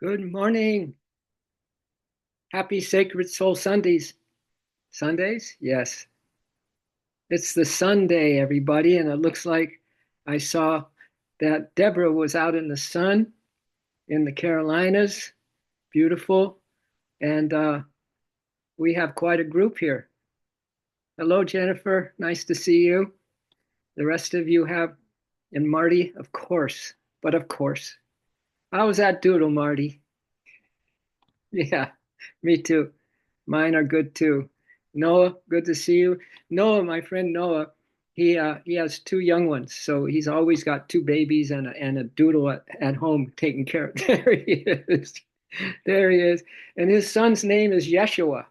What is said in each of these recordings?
Good morning. Happy Sacred Soul Sundays. Sundays? Yes. It's the Sunday, everybody, and it looks like I saw that Deborah was out in the sun in the Carolinas. Beautiful. And we have quite a group here. Hello, Jennifer. Nice to see you. The rest of you have, and Marty, of course. But of course. How was that doodle, Marty? Yeah, me too. Mine are good too. Noah, good to see you. Noah, my friend Noah, he has two young ones, so he's always got two babies and a doodle at home taking care of. There he is. There he is. And his son's name is Yeshua.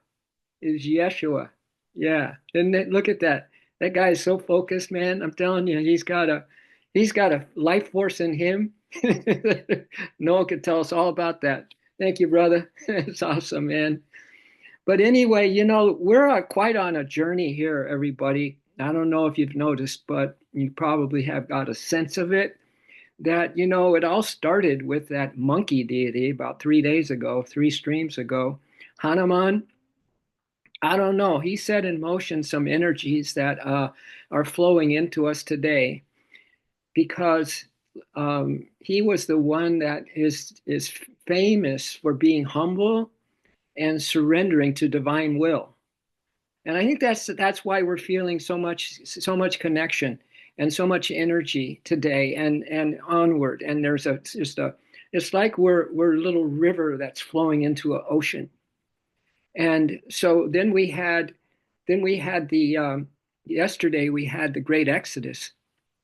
Is Yeshua. Yeah. Look at that. That guy is so focused, man. I'm telling you, he's got a life force in him. Noah could tell us all about that. Thank you, brother. It's awesome, man. But anyway, we're quite on a journey here, everybody. I don't know if you've noticed, but you probably have got a sense of it that, it all started with that monkey deity about 3 days ago, three streams ago. Hanuman, I don't know. He set in motion some energies that are flowing into us today because he was the one that is famous for being humble and surrendering to divine will. And I think that's why we're feeling so much connection and so much energy today and onward. And there's a just a it's like we're a little river that's flowing into an ocean. And so then we had the yesterday we had the great Exodus.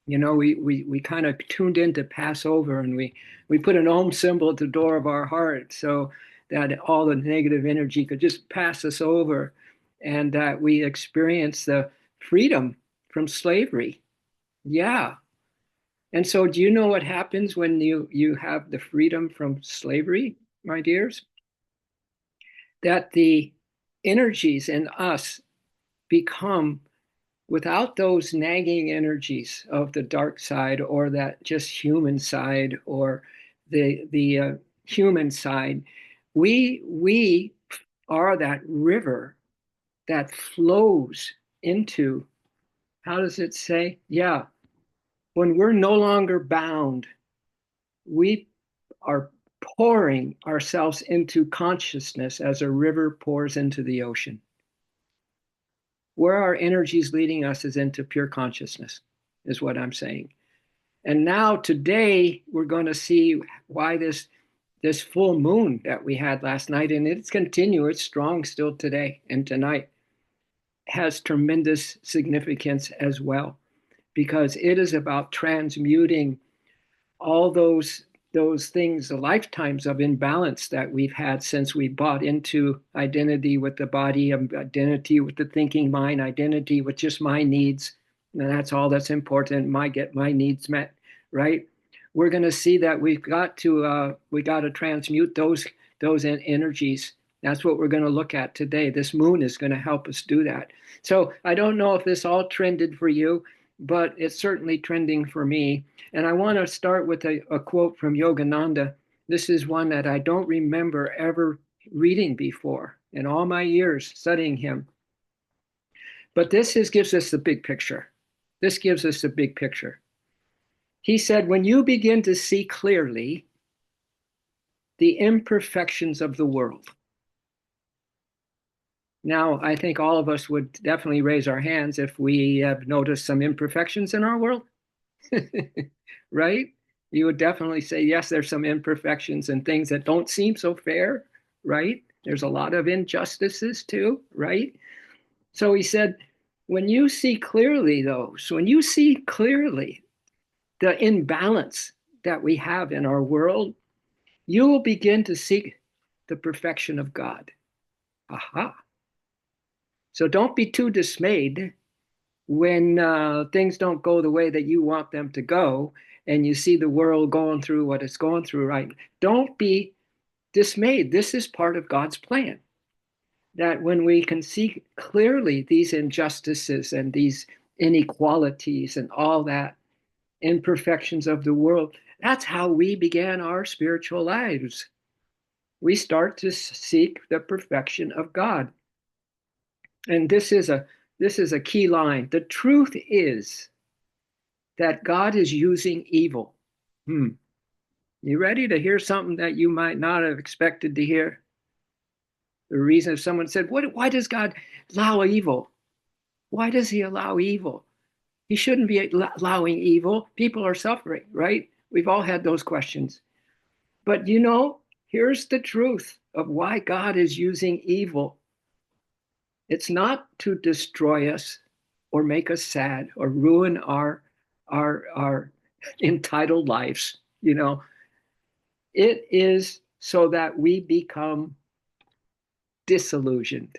We kind of tuned into Passover, and we put an Om symbol at the door of our heart so that all the negative energy could just pass us over, and that we experience the freedom from slavery. Yeah. And so do you know what happens when you have the freedom from slavery, my dears? That the energies in us become, without those nagging energies of the dark side or that just human side or the human side, we are that river that flows into, how does it say? Yeah, when we're no longer bound, we are pouring ourselves into consciousness as a river pours into the ocean. Where our energy is leading us is into pure consciousness, is what I'm saying. And now today we're going to see why this full moon that we had last night, and it's continuing, it's strong still today and tonight, has tremendous significance as well, because it is about transmuting all those things, the lifetimes of imbalance that we've had since we bought into identity with the body, identity with the thinking mind, identity with just my needs, and that's all that's important. Get my needs met, right? We're going to see that we got to transmute those energies. That's what we're going to look at today. This moon is going to help us do that. So I don't know if this all trended for you, but it's certainly trending for me. And I want to start with a quote from Yogananda. This is one that I don't remember ever reading before in all my years studying him. But gives us the big picture. This gives us the big picture. He said, when you begin to see clearly the imperfections of the world. Now, I think all of us would definitely raise our hands if we have noticed some imperfections in our world. Right? You would definitely say, yes, there's some imperfections and things that don't seem so fair, right? There's a lot of injustices too, right? So he said, when you see clearly those, when you see clearly the imbalance that we have in our world, you will begin to seek the perfection of God. Aha. So don't be too dismayed when things don't go the way that you want them to go, and you see the world going through what it's going through, right? Don't be dismayed. This is part of God's plan. That when we can see clearly these injustices and these inequalities and all that imperfections of the world, that's how we began our spiritual lives. we start to seek the perfection of God. And this is a key line. The truth is that God is using evil. You ready to hear something that you might not have expected to hear? The reason if someone said, why does God allow evil? Why does he allow evil? He shouldn't be allowing evil. People are suffering, right? We've all had those questions. But here's the truth of why God is using evil. It's not to destroy us or make us sad or ruin our entitled lives. It is so that we become disillusioned.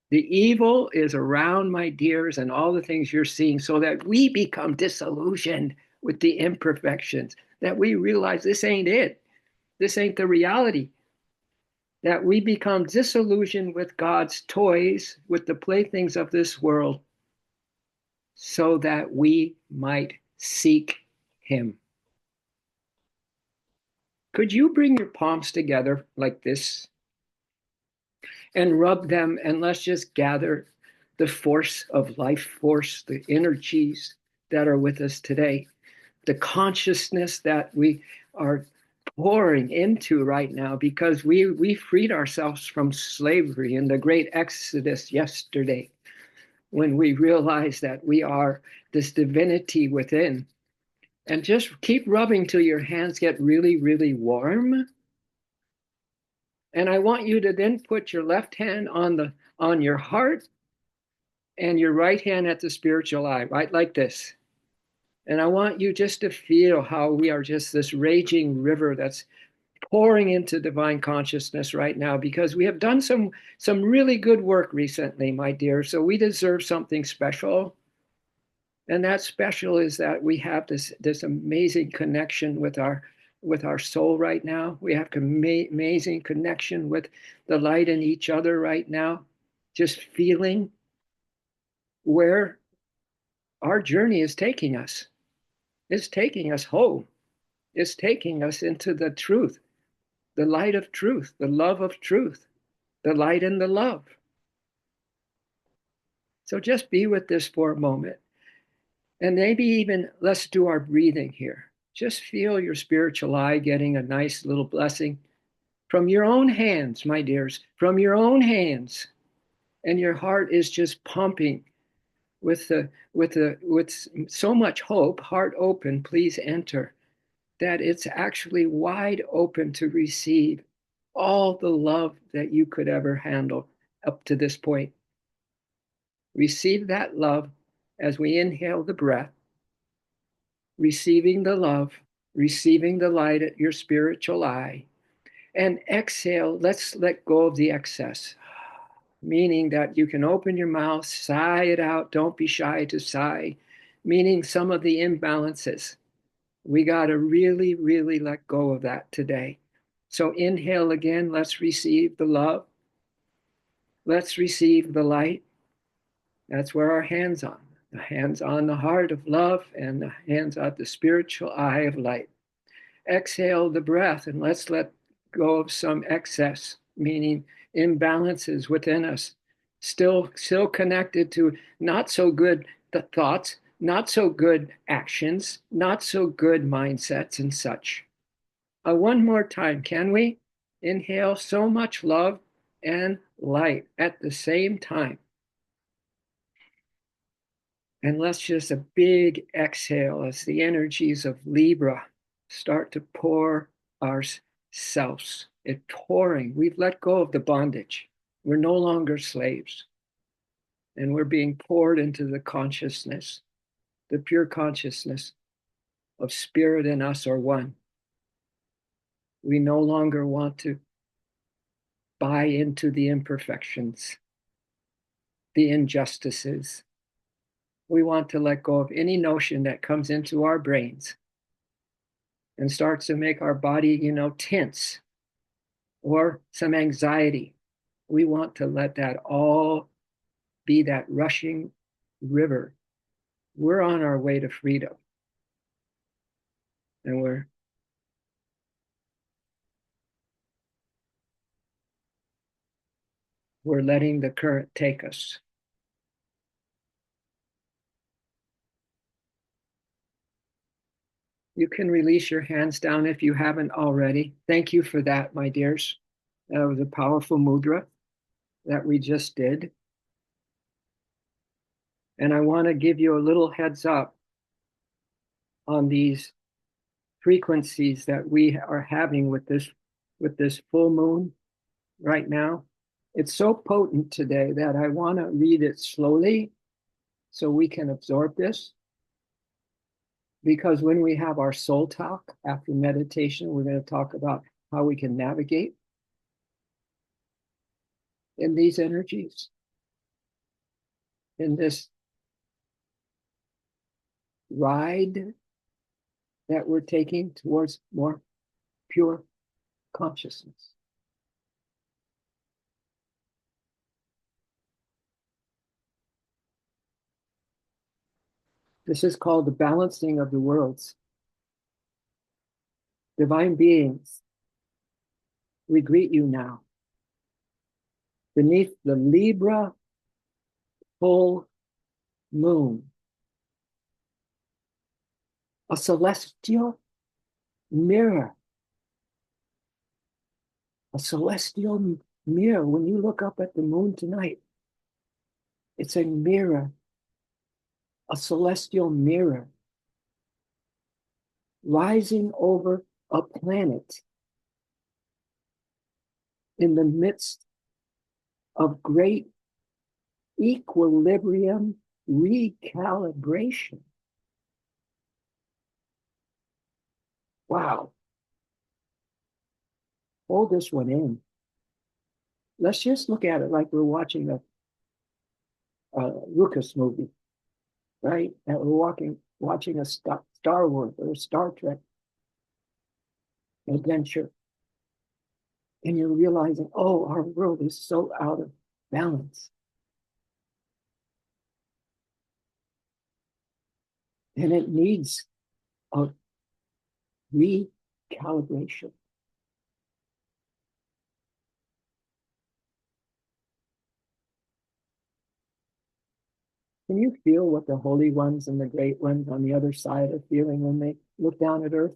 The evil is around, my dears, and all the things you're seeing so that we become disillusioned with the imperfections, that we realize this ain't it. This ain't the reality. That we become disillusioned with God's toys, with the playthings of this world, so that we might seek him. Could you bring your palms together like this and rub them, and let's just gather the force of life force, the energies that are with us today, the consciousness that we are pouring into right now, because we freed ourselves from slavery in the great Exodus yesterday, when we realized that we are this divinity within. And just keep rubbing till your hands get really, really warm. And I want you to then put your left hand on your heart and your right hand at the spiritual eye, right like this. And I want you just to feel how we are just this raging river that's pouring into divine consciousness right now, because we have done some really good work recently, my dear. So we deserve something special. And that special is that we have this amazing connection with our soul right now. We have amazing connection with the light in each other right now. Just feeling where our journey is taking us. It's taking us home. It's taking us into the truth, the light of truth, the love of truth, the light and the love. So just be with this for a moment. And maybe even let's do our breathing here. Just feel your spiritual eye getting a nice little blessing from your own hands, my dears, from your own hands. And your heart is just pumping with so much hope, heart open, please enter, that it's actually wide open to receive all the love that you could ever handle up to this point. Receive that love as we inhale the breath, receiving the love, receiving the light at your spiritual eye, and exhale. Let's let go of the excess, meaning that you can open your mouth, sigh it out. Don't be shy to sigh, meaning some of the imbalances. We got to really, really let go of that today. So inhale again. Let's receive the love. Let's receive the light. That's where our hands on. The hands on the heart of love and the hands at the spiritual eye of light. Exhale the breath and let's let go of some excess, meaning imbalances within us, still connected to not so good thoughts, not so good actions, not so good mindsets and such. One more time, can we? Inhale so much love and light at the same time. And let's just a big exhale as the energies of Libra start to pour ourselves. It's pouring. We've let go of the bondage. We're no longer slaves. And we're being poured into the consciousness, the pure consciousness of spirit and us are one. We no longer want to buy into the imperfections, the injustices. We want to let go of any notion that comes into our brains and starts to make our body, tense or some anxiety. We want to let that all be that rushing river. We're on our way to freedom. And we're We're letting the current take us. You can release your hands down if you haven't already. Thank you for that, my dears. That was a powerful mudra that we just did. And I want to give you a little heads up on these frequencies that we are having with this full moon right now. It's so potent today that I want to read it slowly so we can absorb this. Because when we have our soul talk after meditation, we're going to talk about how we can navigate in these energies, in this ride that we're taking towards more pure consciousness. This is called the balancing of the worlds. Divine beings, we greet you now. Beneath the Libra full moon, a celestial mirror. A celestial mirror. When you look up at the moon tonight, it's a mirror, a celestial mirror, rising over a planet in the midst of great equilibrium recalibration. Wow. Hold this one in. Let's just look at it like we're watching a Lucas movie, right? And we're watching a Star Wars or a Star Trek adventure. And you're realizing, oh, our world is so out of balance. And it needs a recalibration. Can you feel what the holy ones and the great ones on the other side are feeling when they look down at Earth?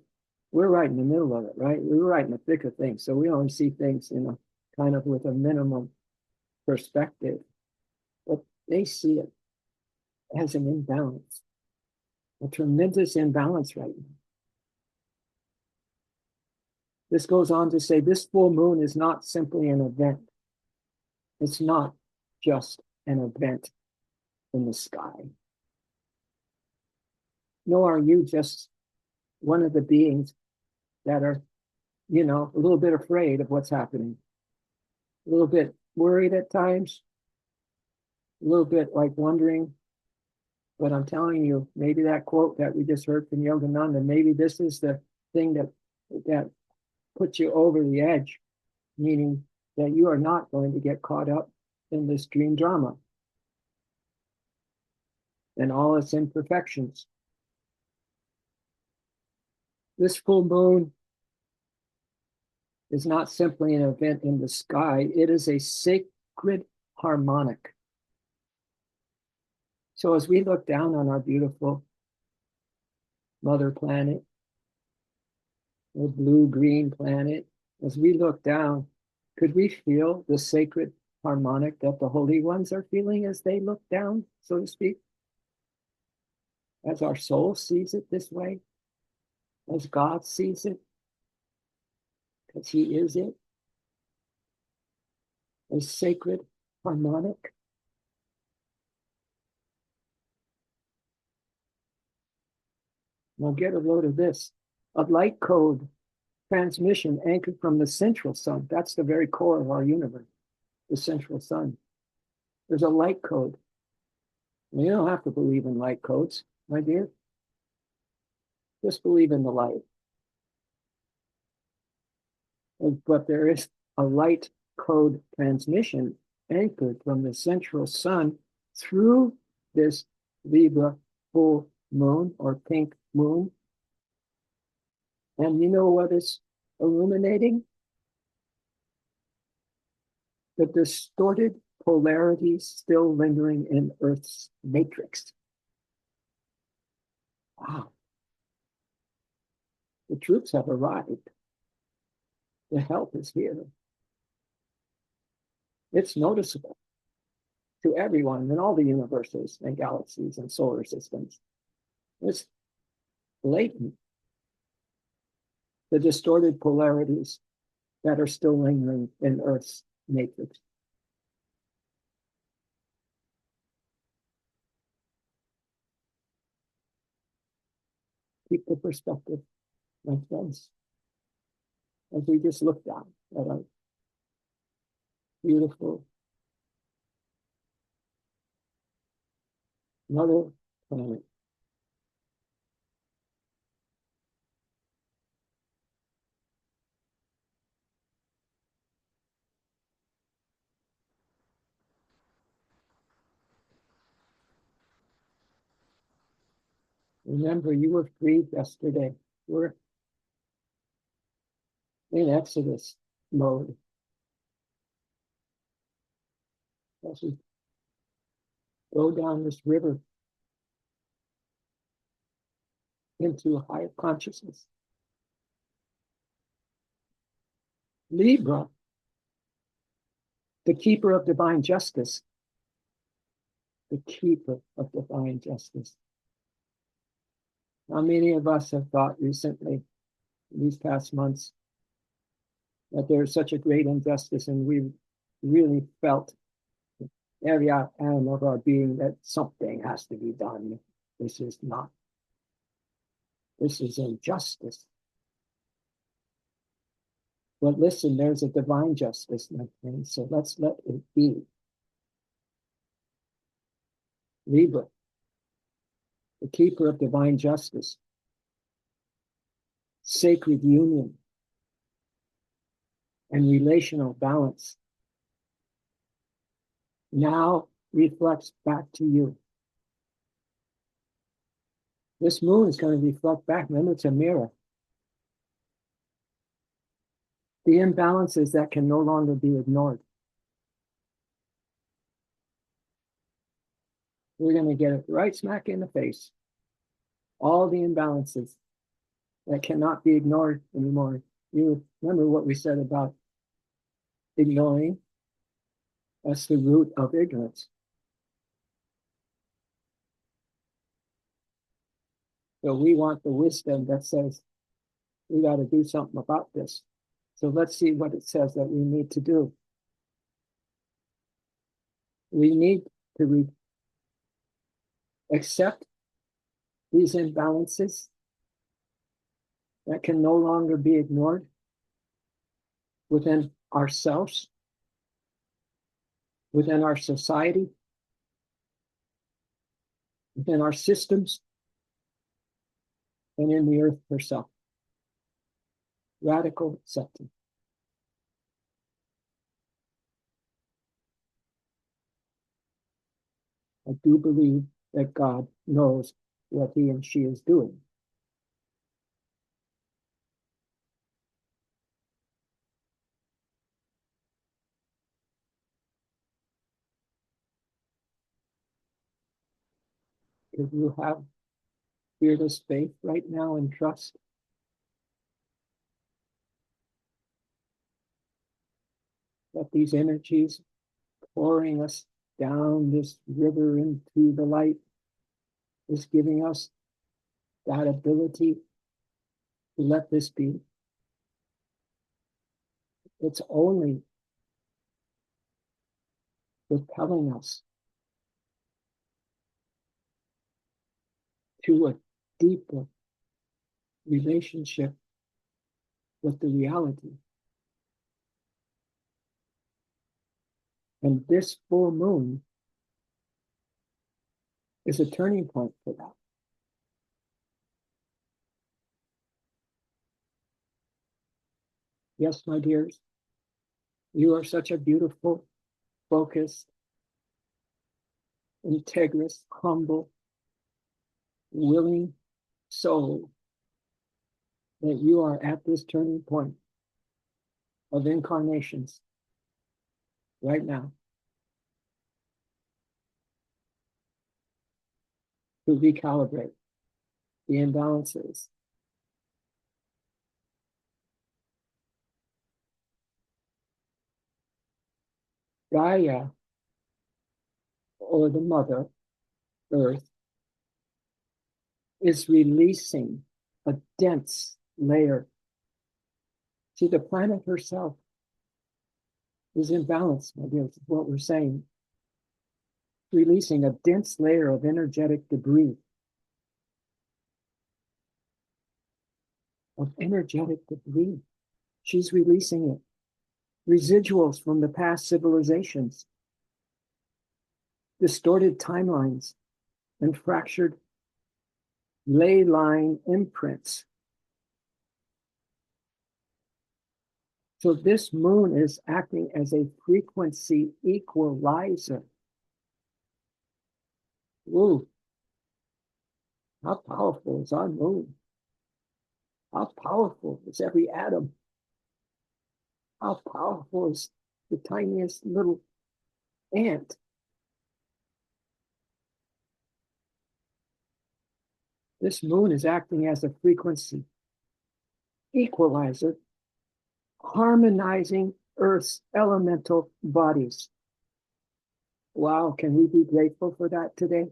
We're right in the middle of it, right? We're right in the thick of things. So we only see things, kind of with a minimum perspective. But they see it as an imbalance, a tremendous imbalance right now. This goes on to say this full moon is not simply an event. It's not just an event in the sky. Nor are you just one of the beings that are, a little bit afraid of what's happening, a little bit worried at times, a little bit like wondering. But I'm telling you, maybe that quote that we just heard from Yogananda, maybe this is the thing that puts you over the edge, meaning that you are not going to get caught up in this dream drama and all its imperfections. This full moon is not simply an event in the sky, it is a sacred harmonic. So as we look down on our beautiful mother planet, the blue-green planet, as we look down, could we feel the sacred harmonic that the holy ones are feeling as they look down, so to speak? As our soul sees it this way, as God sees it, because He is it, a sacred harmonic. Now get a load of this. A light code transmission anchored from the central sun. That's the very core of our universe, the central sun. There's a light code. And you don't have to believe in light codes, my dear. Just believe in the light. But there is a light code transmission anchored from the central sun through this Libra full moon or pink moon. And you know what is illuminating? The distorted polarities still lingering in Earth's matrix. Wow. The troops have arrived. The help is here. It's noticeable to everyone in all the universes and galaxies and solar systems. It's blatant. The distorted polarities that are still lingering in Earth's matrix. Keep the perspective, my friends, as we just look down at our beautiful mother planet. Remember, you were freed yesterday. We're in Exodus mode. As we go down this river into a higher consciousness. Libra, the keeper of divine justice. The keeper of divine justice. Now, many of us have thought recently, these past months, that there's such a great injustice, and we really felt every atom of our being that something has to be done. This is injustice. But listen, there's a divine justice, my friends, so let's let it be. Libra, the keeper of divine justice, sacred union, and relational balance, now reflects back to you. This moon is going to reflect back. Remember, it's a mirror. The imbalances that can no longer be ignored. We're going to get it right smack in the face. All the imbalances that cannot be ignored anymore. You remember what we said about ignoring? That's the root of ignorance. So we want the wisdom that says, we got to do something about this. So let's see what it says that we need to do. We need to accept these imbalances that can no longer be ignored within ourselves, within our society, within our systems, and in the earth herself. Radical acceptance. I do believe that God knows what he and she is doing. If you have fearless faith right now and trust, that these energies pouring us down this river into the light is giving us that ability to let this be. It's only propelling us to a deeper relationship with the reality. And this full moon is a turning point for that. Yes, my dears, you are such a beautiful, focused, integrous, humble, willing soul that you are at this turning point of incarnations. right now to recalibrate the imbalances. Gaia, or the Mother Earth, is releasing a dense layer. See, the planet herself is in balance, my dear, is what we're saying. Releasing a dense layer of energetic debris. She's releasing it. Residuals from the past civilizations, distorted timelines, and fractured ley line imprints. So this moon is acting as a frequency equalizer. Woo. How powerful is our moon? How powerful is every atom? How powerful is the tiniest little ant? This moon is acting as a frequency equalizer, harmonizing Earth's elemental bodies. Wow, can we be grateful for that today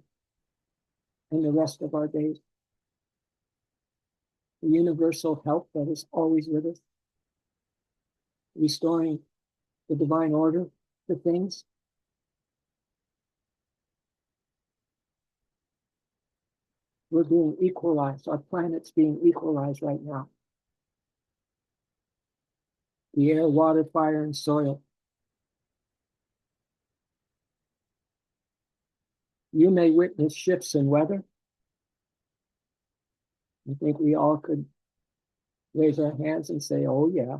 and the rest of our days? The universal help that is always with us, restoring the divine order to things. We're being equalized. Our planet's being equalized right now. The air, water, fire, and soil. You may witness shifts in weather. I think we all could raise our hands and say, oh yeah.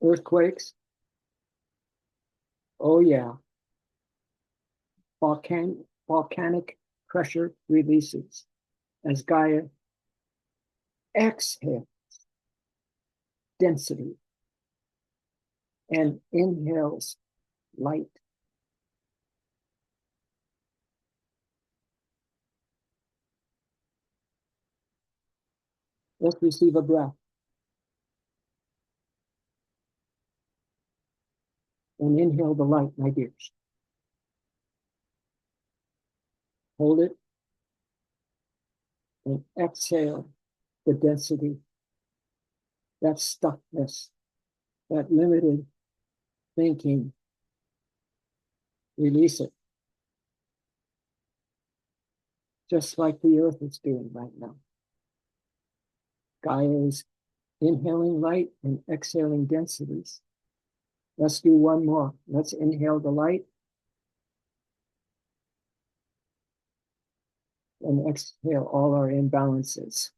Earthquakes. Oh yeah. Volcanic pressure releases as Gaia exhales density and inhales light. Let's receive a breath. And inhale the light, my dears. Hold it. And exhale the density, that stuckness, that limited thinking. Release it. Just like the earth is doing right now. Gaia is inhaling light and exhaling densities. Let's do one more. Let's inhale the light and exhale all our imbalances.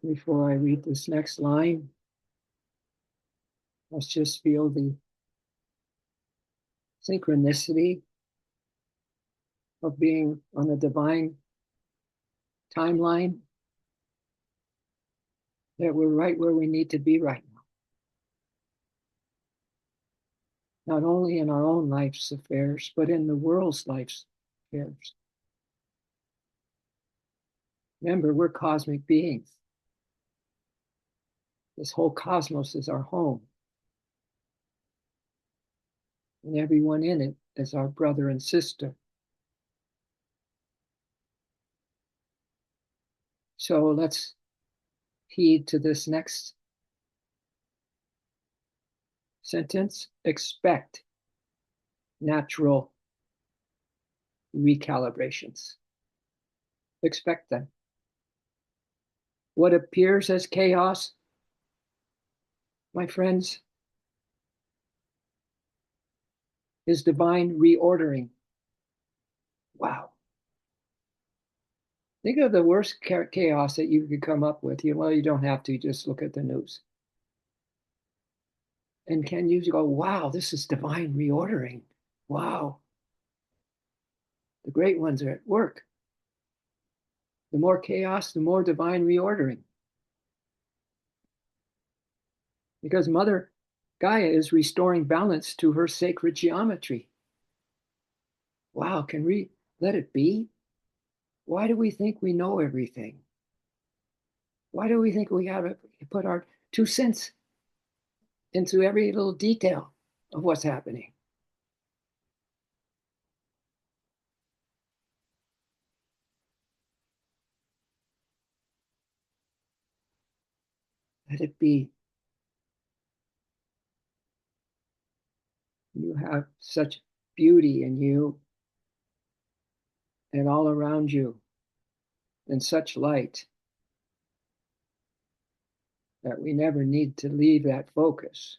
Before I read this next line, let's just feel the synchronicity of being on a divine timeline, that we're right where we need to be right now. Not only in our own life's affairs, but in the world's life's affairs. Remember, we're cosmic beings. This whole cosmos is our home. And everyone in it is our brother and sister. So let's heed to this next sentence. Expect natural recalibrations. Expect them. What appears as chaos, my friends, is divine reordering. Wow. Think of the worst chaos that you could come up with. Well, you don't have to, just look at the news. And can you go, wow, this is divine reordering. Wow, the great ones are at work. The more chaos, the more divine reordering. Because Mother Gaia is restoring balance to her sacred geometry. Wow, can we let it be? Why do we think we know everything? Why do we think we got to put our 2 cents into every little detail of what's happening? Let it be. You have such beauty in you and all around you, and such light that we never need to leave that focus.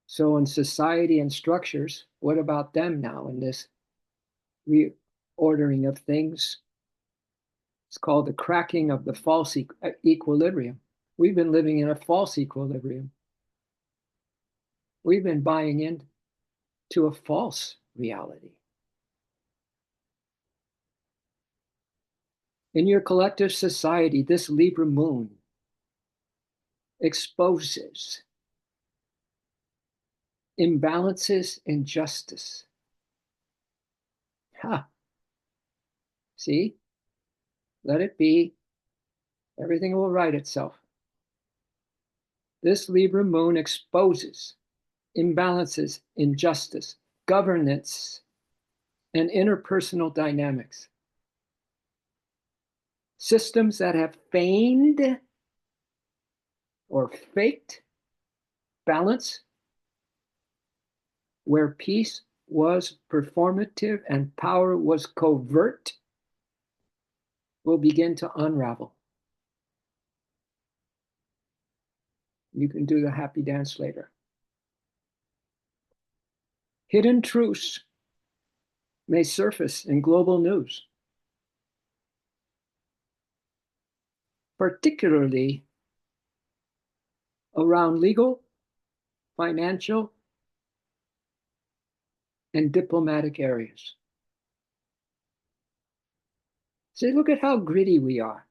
So, in society and structures, what about them now in this reordering of things? It's called the cracking of the false equilibrium. We've been living in a false equilibrium. We've been buying into a false reality. In your collective society, this Libra moon exposes imbalances in justice. Ha! See? Let it be. Everything will right itself. This Libra moon exposes imbalances in justice, governance, and interpersonal dynamics. Systems that have feigned or faked balance, where peace was performative and power was covert, will begin to unravel. You can do the happy dance later. Hidden truths may surface in global news, particularly around legal, financial, and diplomatic areas. See, look at how gritty we are.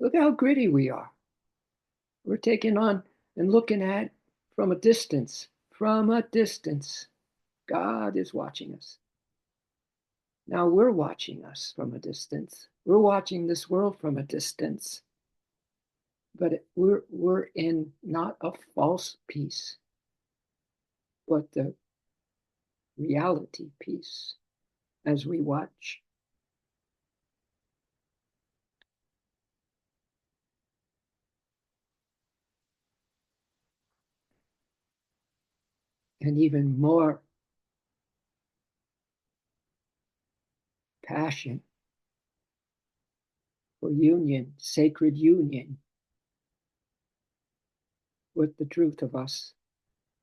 Look at how gritty we are. We're taking on and looking at from a distance. From a distance. God is watching us. Now we're watching us from a distance. We're watching this world from a distance. But we're in not a false peace, but the reality peace as we watch. And even more passion for union, sacred union with the truth of us,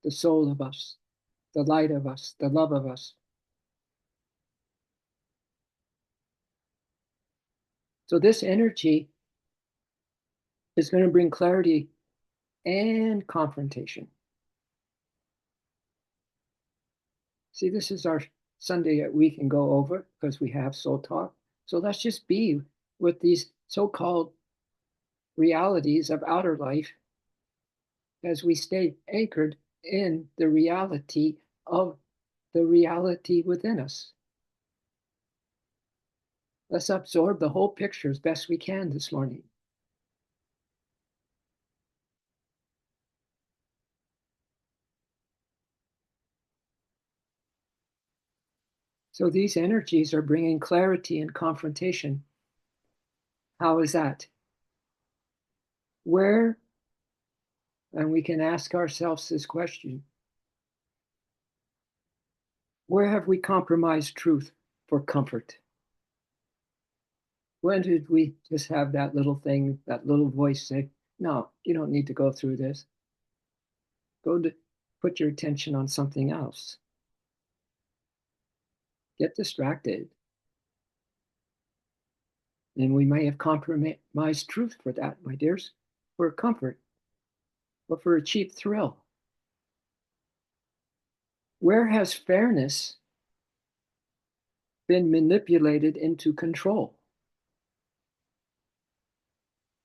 the soul of us, the light of us, the love of us. So this energy is going to bring clarity and confrontation. See, this is our Sunday that we can go over because we have soul talk. So let's just be with these so-called realities of outer life as we stay anchored in the reality of the reality within us. Let's absorb the whole picture as best we can this morning. So these energies are bringing clarity and confrontation. How is that? Where, and we can ask ourselves this question, where have we compromised truth for comfort? When did we just have that little thing, that little voice say, no, you don't need to go through this. Go to put your attention on something else. Get distracted. And we may have compromised truth for that, my dears, for comfort or for a cheap thrill. Where has fairness been manipulated into control?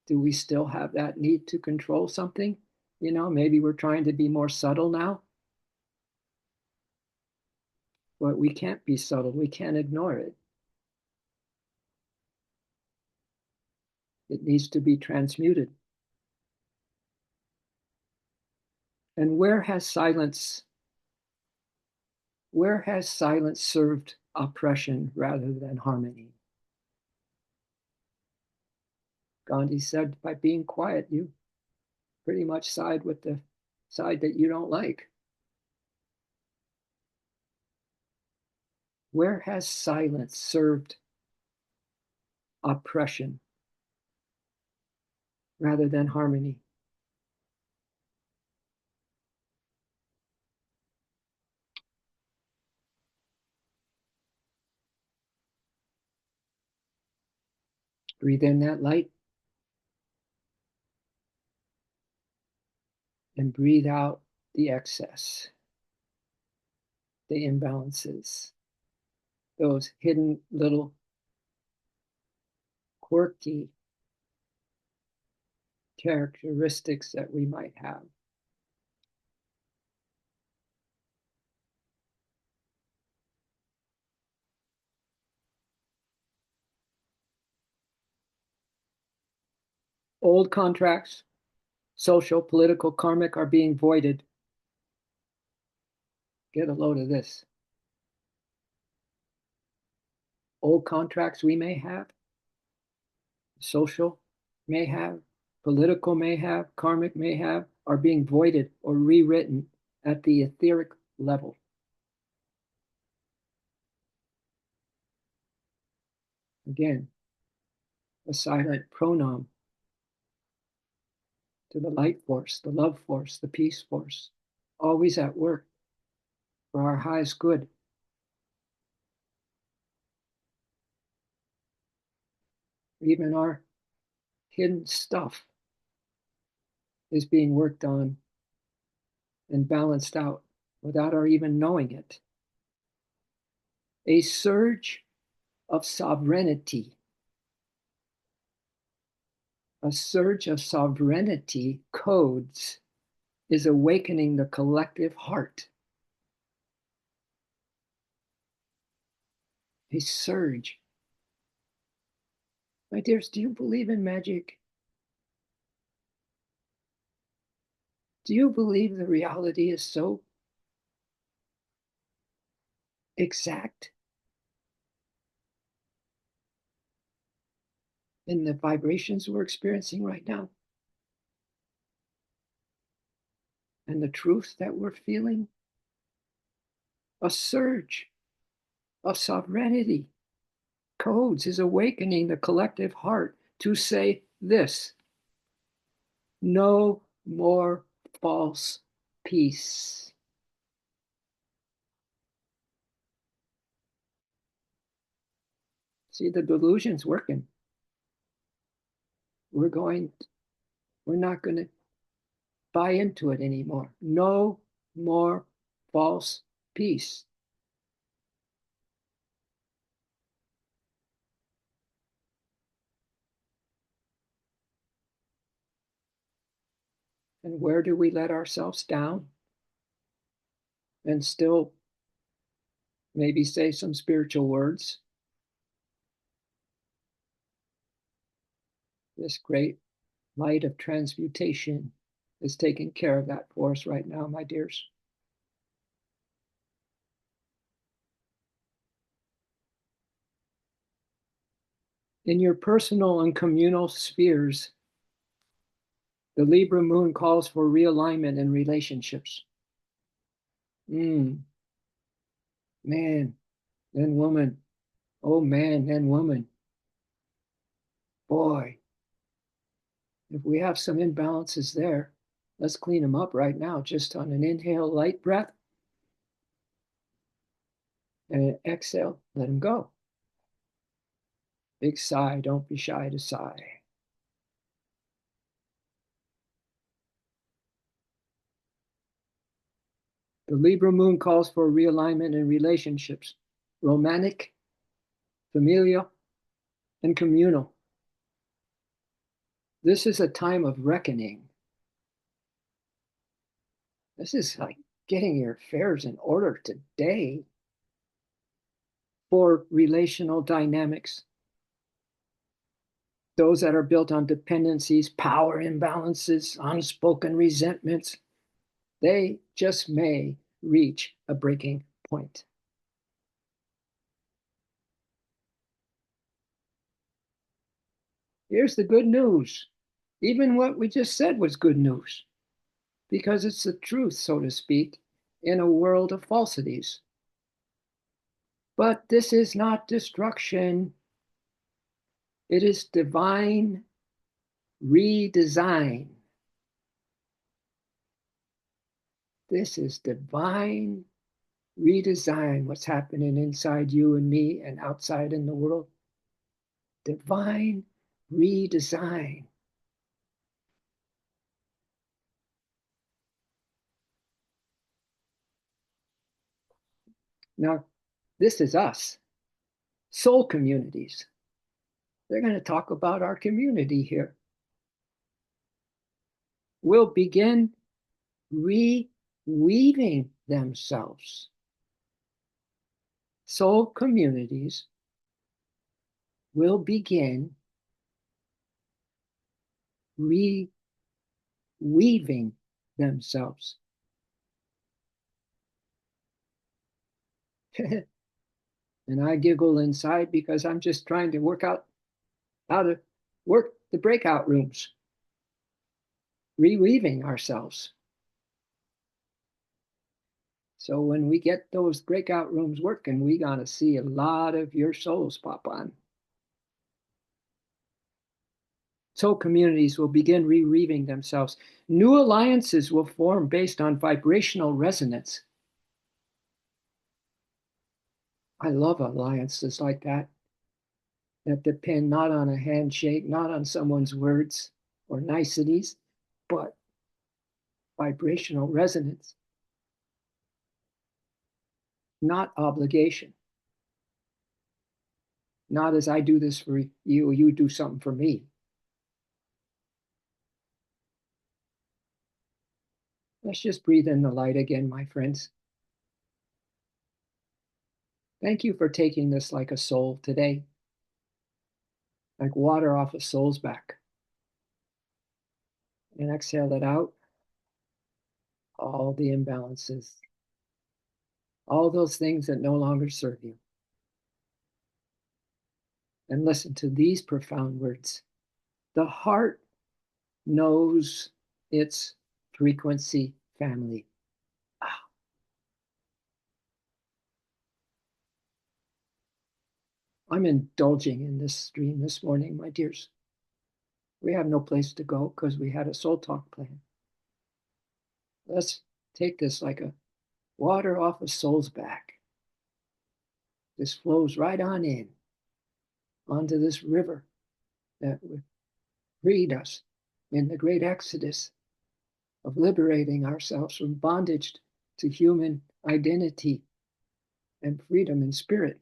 Do we still have that need to control something? Maybe we're trying to be more subtle now, but we can't be subtle. We can't ignore it. It needs to be transmuted. And where has silence served oppression rather than harmony? Gandhi said, by being quiet, you pretty much side with the side that you don't like. Where has silence served oppression rather than harmony? Breathe in that light and breathe out the excess, the imbalances, those hidden little quirky characteristics that we might have. Old contracts, social, political, karmic, are being voided. Get a load of this. Old contracts we may have, social may have, political may have, karmic may have, are being voided or rewritten at the etheric level. Again, a silent pronoun to the light force, the love force, the peace force, always at work for our highest good. Even our hidden stuff is being worked on and balanced out without our even knowing it. A surge of sovereignty. A surge of sovereignty codes is awakening the collective heart. A surge. My dears, do you believe in magic? Do you believe the reality is so exact in the vibrations we're experiencing right now? And the truth that we're feeling? A surge of sovereignty codes is awakening the collective heart to say this: no more false peace. See, the delusion's working. We're not going to buy into it anymore. No more false peace. And where do we let ourselves down and still maybe say some spiritual words? This great light of transmutation is taking care of that for us right now, my dears. In your personal and communal spheres, the Libra moon calls for realignment in relationships. Man and woman. Oh, man and woman. Boy, if we have some imbalances there, let's clean them up right now, just on an inhale, light breath, and an exhale, let them go. Big sigh. Don't be shy to sigh. The Libra moon calls for realignment in relationships, romantic, familial, and communal. This is a time of reckoning. This is like getting your affairs in order today for relational dynamics. Those that are built on dependencies, power imbalances, unspoken resentments, they just may reach a breaking point. Here's the good news. Even what we just said was good news because it's the truth, so to speak, in a world of falsities. But this is not destruction. It is divine redesign. This is divine redesign, what's happening inside you and me and outside in the world. Divine redesign. Now, this is us, soul communities. They're going to talk about our community here. Will begin reweaving themselves. Soul communities will begin reweaving themselves. And I giggle inside because I'm just trying to work out how to work the breakout rooms, reweaving ourselves. So when we get those breakout rooms working, we're going to see a lot of your souls pop on. Soul communities will begin reweaving themselves. New alliances will form based on vibrational resonance. I love alliances like that depend not on a handshake, not on someone's words or niceties, but vibrational resonance, not obligation. Not as I do this for you, you do something for me. Let's just breathe in the light again, my friends. Thank you for taking this like a soul today, like water off a soul's back. And exhale it out, all the imbalances, all those things that no longer serve you. And listen to these profound words. The heart knows its frequency family. Ah. I'm indulging in this stream this morning, my dears. We have no place to go because we had a soul talk plan. Let's take this like a water off a soul's back. This flows right on in onto this river that freed us in the great exodus of liberating ourselves from bondage to human identity and freedom in spirit.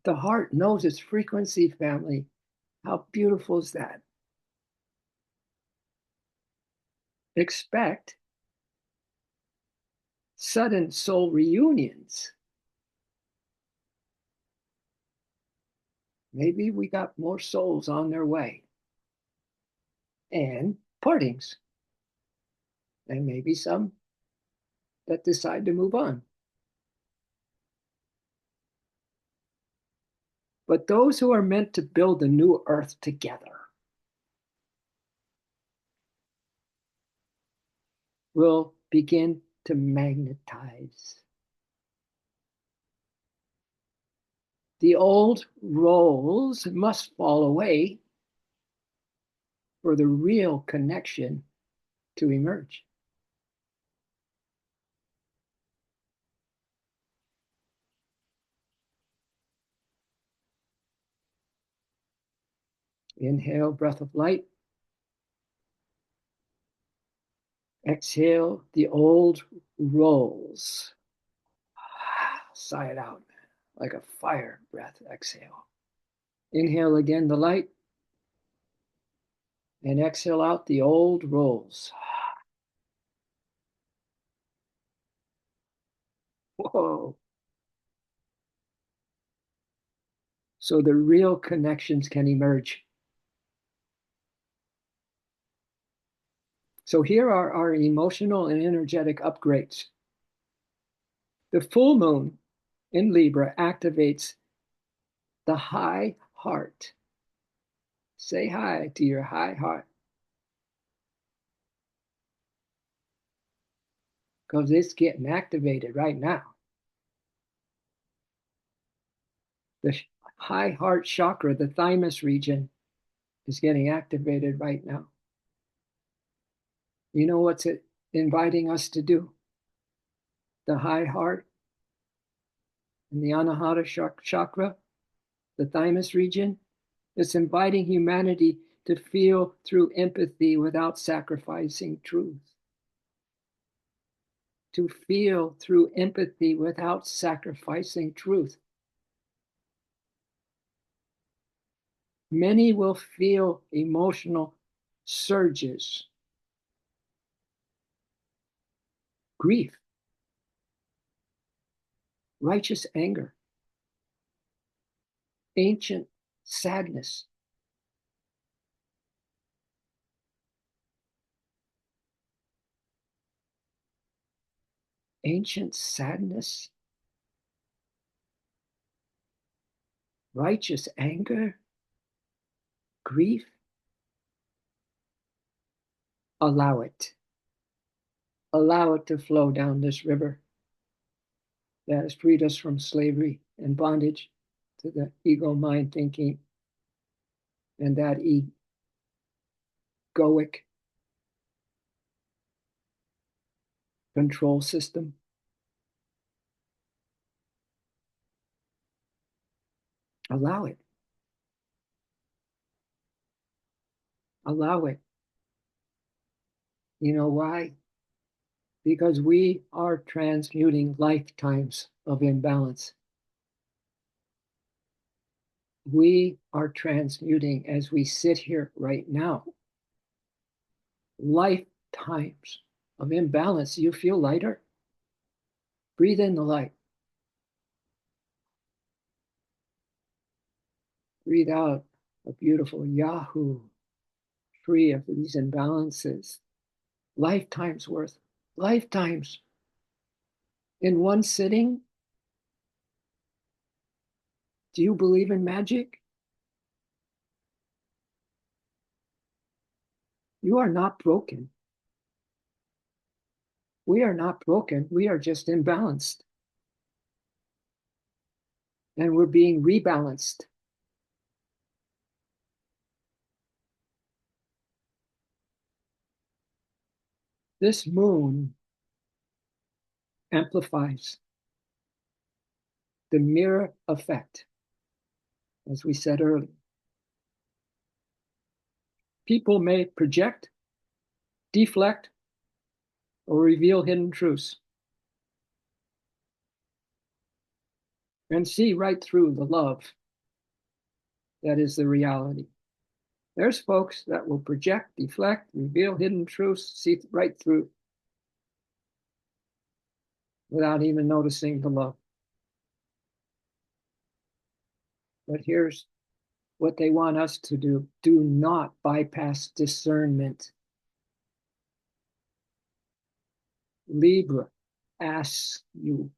The heart knows its frequency family. How beautiful is that? Expect sudden soul reunions. Maybe we got more souls on their way. And partings. And maybe some that decide to move on. But those who are meant to build a new earth together will begin to magnetize. The old roles must fall away for the real connection to emerge. Inhale, breath of light. Exhale, the old rolls. Sigh it out like a fire breath. Exhale. Inhale again, the light. And exhale out, the old rolls. Whoa. So the real connections can emerge. So here are our emotional and energetic upgrades. The full moon in Libra activates the high heart. Say hi to your high heart, because it's getting activated right now. The high heart chakra, the thymus region, is getting activated right now. You know what's it inviting us to do? The high heart and the anahata chakra, the thymus region, it's inviting humanity to feel through empathy without sacrificing truth. To feel through empathy without sacrificing truth. Many will feel emotional surges, grief, righteous anger, ancient sadness. Ancient sadness, righteous anger, grief. Allow it. Allow it to flow down this river that has freed us from slavery and bondage to the ego mind thinking and that egoic control system. Allow it. Allow it. You know why? Because we are transmuting lifetimes of imbalance. We are transmuting as we sit here right now. Lifetimes of imbalance. You feel lighter? Breathe in the light. Breathe out a beautiful Yahoo, free of these imbalances. Lifetimes worth. Lifetimes. In one sitting. Do you believe in magic? You are not broken. We are not broken. We are just imbalanced. And we're being rebalanced. This moon amplifies the mirror effect, as we said earlier. People may project, deflect, or reveal hidden truths and see right through the love that is the reality. There's folks that will project, deflect, reveal hidden truths, see right through without even noticing the love. But here's what they want us to do. Do not bypass discernment. Libra asks you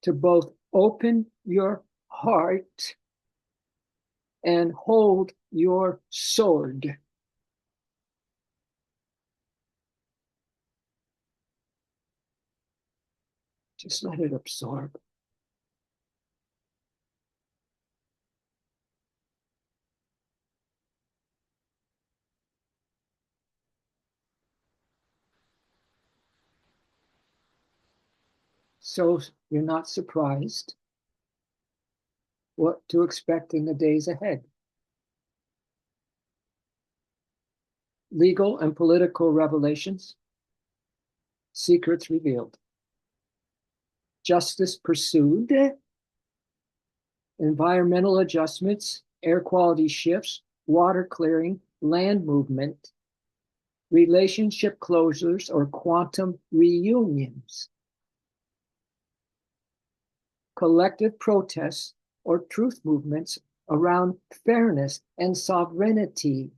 to both open your heart and hold your sword. Just let it absorb. So you're not surprised what to expect in the days ahead. legal and political revelations, secrets revealed, justice pursued, environmental adjustments, air quality shifts, water clearing, land movement, relationship closures or quantum reunions, collective protests or truth movements around fairness and sovereignty,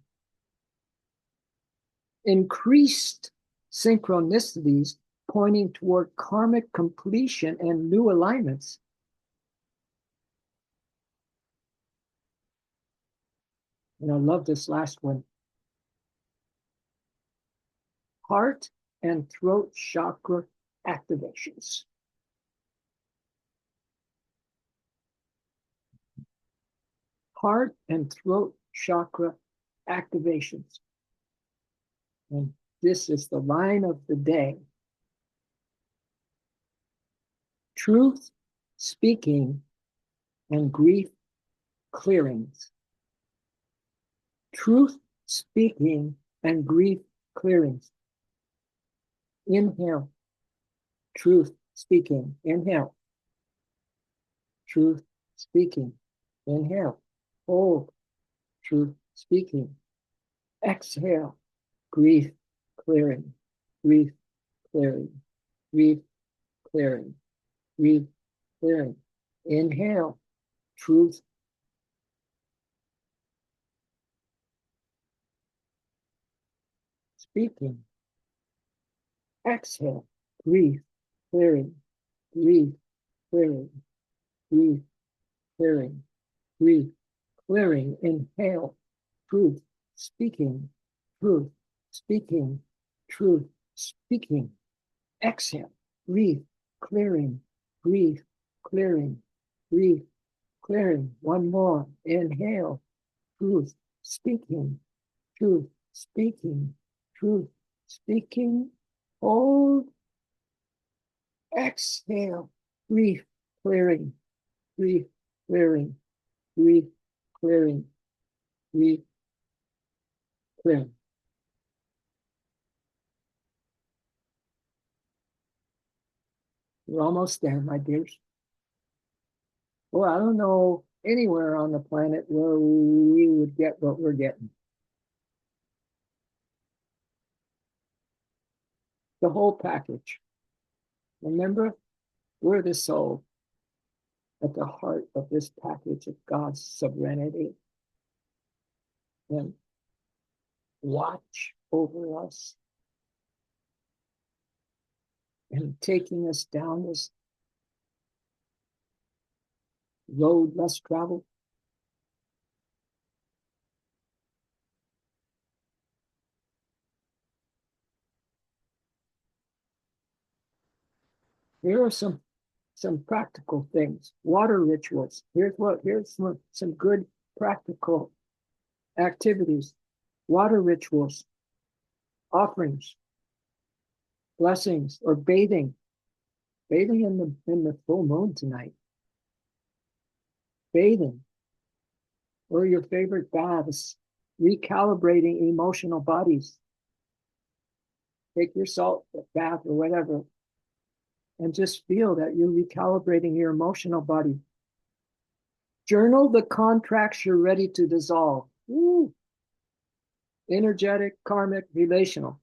increased synchronicities pointing toward karmic completion and new alignments. And I love this last one. Heart and throat chakra activations. Heart and throat chakra activations. And this is the line of the day. Truth speaking and grief clearings. Truth speaking and grief clearings. Inhale. Truth speaking. Inhale. Truth speaking. Inhale. Hold. Truth speaking. Exhale. Grief clearing. Grief clearing. Grief clearing. Grief clearing. Inhale. Truth speaking. Exhale. Grief clearing. Grief clearing. Grief clearing. Grief clearing. Inhale. Truth speaking. Truth speaking. Truth speaking. Exhale. Grief clearing. Grief clearing. Grief clearing. One more. Inhale. Truth speaking. Truth speaking. Truth speaking. Hold. Exhale. Grief clearing. Grief clearing. Grief clearing. Grief clearing. We're almost there, my dears. Well, I don't know anywhere on the planet where we would get what we're getting. The whole package. Remember, we're the soul at the heart of this package of God's sovereignty. And watch over us and taking us down this road less traveled. Here are some practical things. Water rituals. Here's some good practical activities. Water rituals, offerings, blessings, or bathing. Bathing in the full moon tonight. Bathing, or your favorite baths. Recalibrating emotional bodies. Take your salt bath or whatever, and just feel that you're recalibrating your emotional body. Journal the contracts you're ready to dissolve. Woo. Energetic, karmic, relational.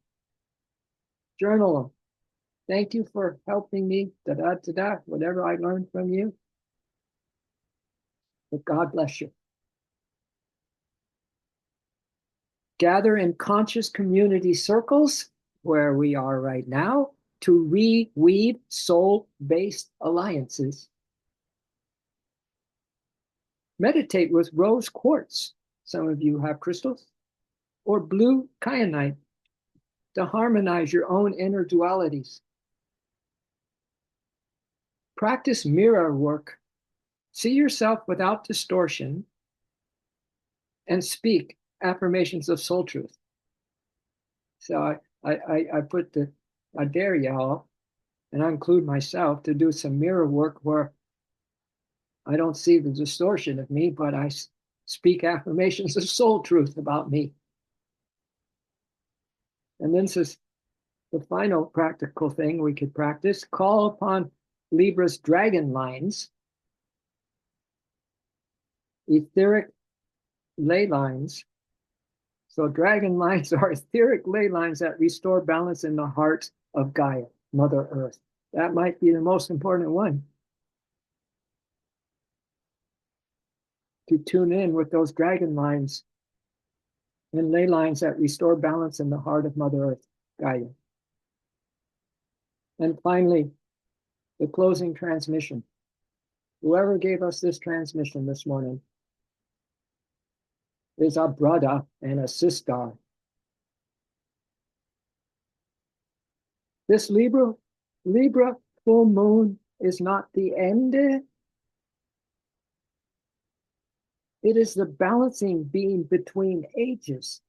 Journal them. Thank you for helping me, whatever I learned from you. But God bless you. Gather in conscious community circles, where we are right now, to reweave soul-based alliances. Meditate with rose quartz. Some of you have crystals. Or blue kyanite to harmonize your own inner dualities. Practice mirror work. See yourself without distortion and speak affirmations of soul truth. So I dare y'all, and I include myself, to do some mirror work where I don't see the distortion of me, but I speak affirmations of soul truth about me. And then says the final practical thing we could practice, call upon Libra's dragon lines, etheric ley lines. So dragon lines are etheric ley lines that restore balance in the heart of Gaia, Mother Earth. That might be the most important one. To tune in with those dragon lines and ley lines that restore balance in the heart of Mother Earth, Gaia. And finally, the closing transmission. Whoever gave us this transmission this morning is a brother and a sister. This Libra full moon is not the end. It is the balancing being between ages.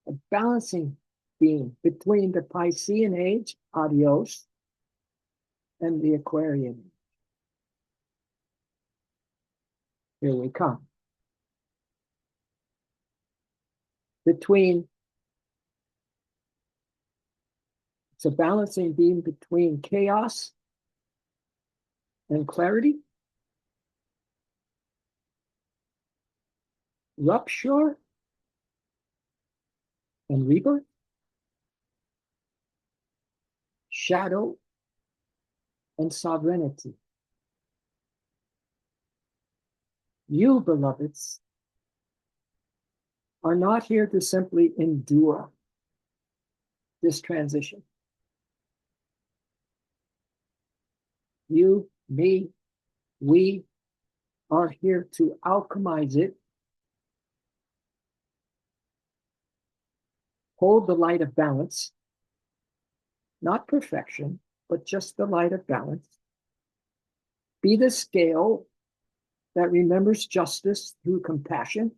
A balancing being between the Piscean age, adios, and the Aquarian. Here we come. It's a balancing being between chaos and clarity, rupture and rebirth, shadow and sovereignty. You, beloveds, are not here to simply endure this transition. You, me, we are here to alchemize it, hold the light of balance, not perfection, but just the light of balance. Be the scale that remembers justice through compassion.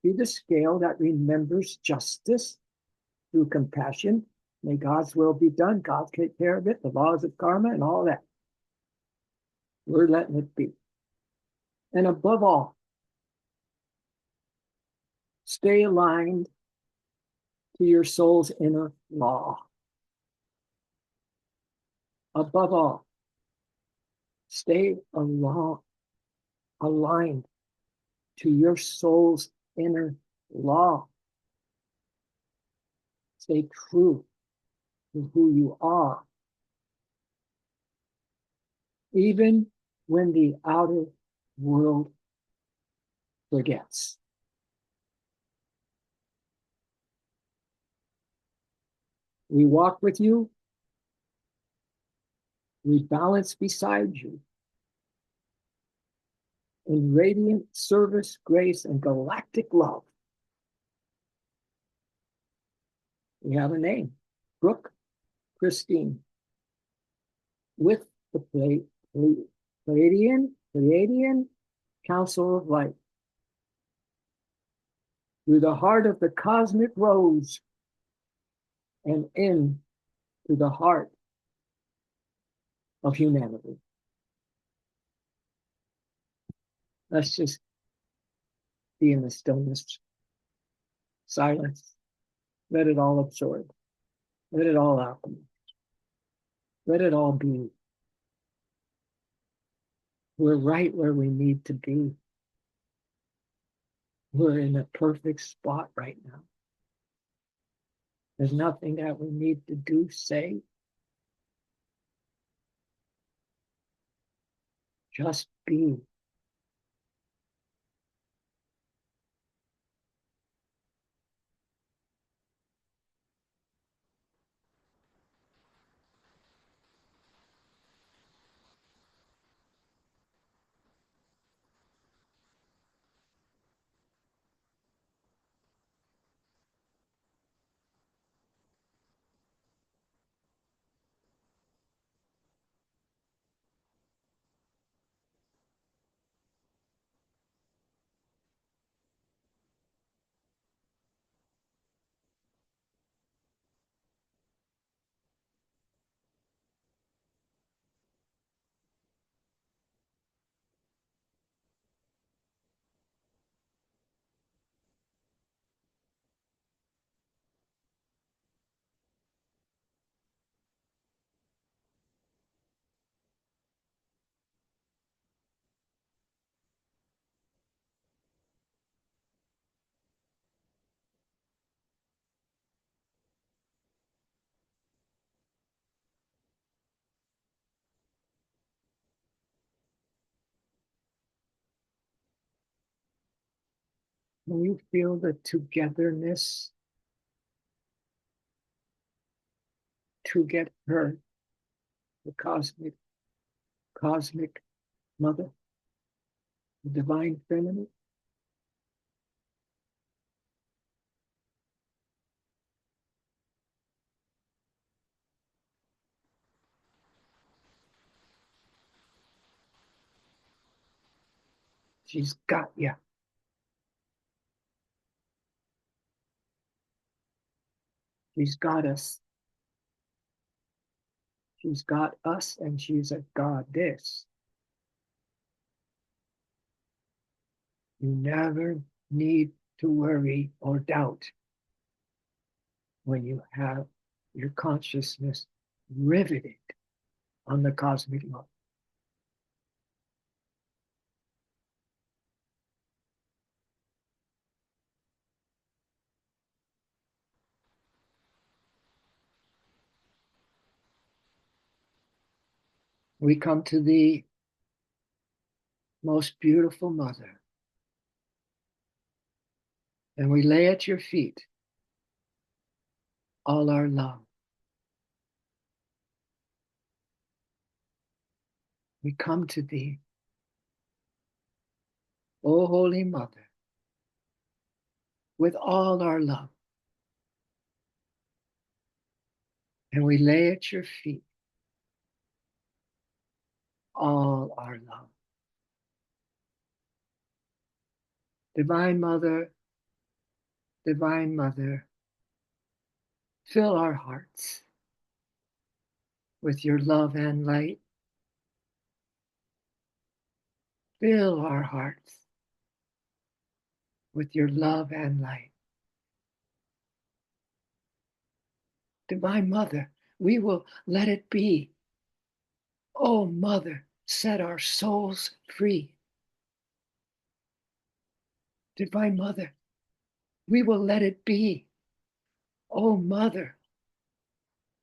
Be the scale that remembers justice through compassion. May God's will be done. God take care of it, the laws of karma and all that. We're letting it be. And above all, stay aligned to your soul's inner law. Above all, stay aligned to your soul's inner law. Stay true to who you are, even when the outer world forgets. We walk with you, we balance beside you in radiant service, grace, and galactic love. We have a name, Brooke Christine, with the Pleiadian Council of Light. Through the heart of the cosmic rose and into the heart of humanity. Let's just be in the stillness, silence. Let it all absorb. Let it all out. Let it all be. We're right where we need to be. We're in a perfect spot right now. There's nothing that we need to do, say. Just be. Can you feel the togetherness to get her, the cosmic mother, the divine feminine? She's got you. She's got us. She's got us, and she's a goddess. You never need to worry or doubt when you have your consciousness riveted on the cosmic love. We come to the most beautiful mother, and we lay at your feet all our love. We come to thee, O Holy Mother, with all our love, and we lay at your feet all our love. Divine Mother, Divine Mother, fill our hearts with your love and light. Fill our hearts with your love and light. Divine Mother, we will let it be. Oh, Mother, set our souls free. Divine Mother, we will let it be. Oh, Mother,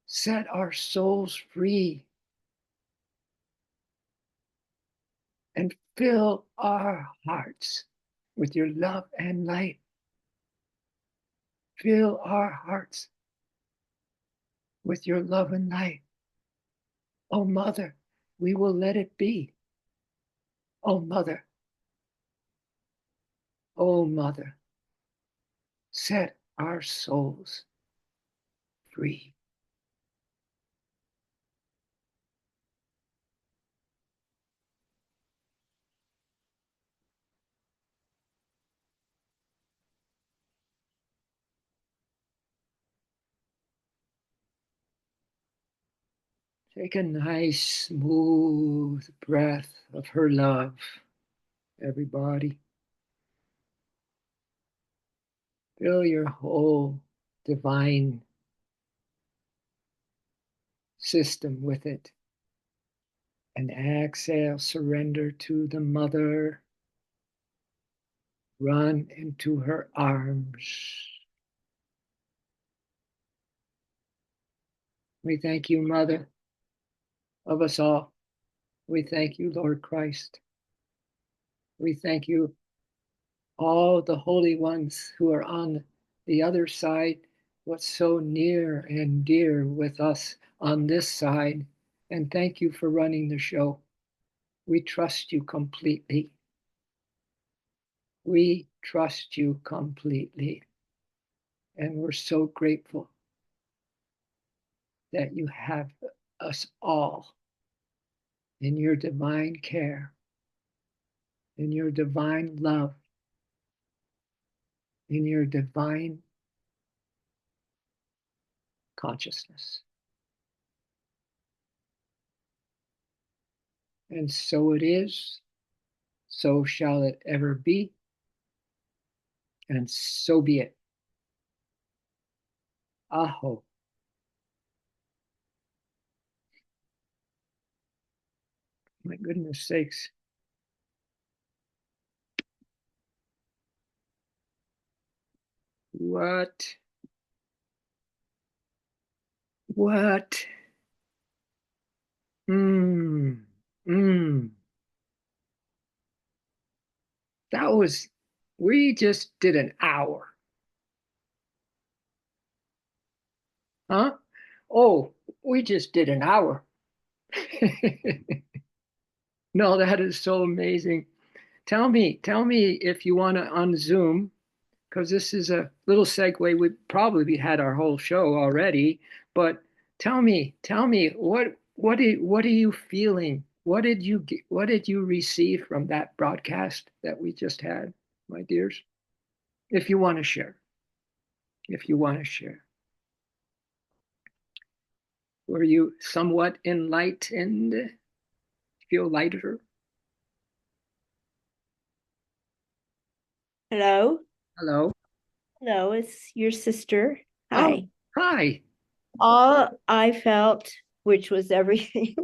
set our souls free and fill our hearts with your love and light. Fill our hearts with your love and light. Oh, Mother, we will let it be. Oh, Mother, oh, Mother, set our souls free. Take a nice, smooth breath of her love, everybody. Fill your whole divine system with it. And exhale, surrender to the mother. Run into her arms. We thank you, Mother of us all. We thank you, Lord Christ. We thank you, all the holy ones who are on the other side, what's so near and dear with us on this side. And thank you for running the show. We trust you completely. We trust you completely. And we're so grateful that you have us all in your divine care, in your divine love, in your divine consciousness. And so it is, so shall it ever be, and so be it. Aho. My goodness sakes. What? What? Mmm. Mmm. That was We just did an hour. Huh? Oh, we just did an hour. No, that is so amazing. Tell me if you want to on Zoom, because this is a little segue. We probably had our whole show already, but tell me what are you feeling? What did you receive from that broadcast that we just had, my dears? If you want to share, if you want to share, were you somewhat enlightened? Feel lighter? Hello. Hello. Hello, it's your sister. Oh, Hi. hi. All I felt, which was everything,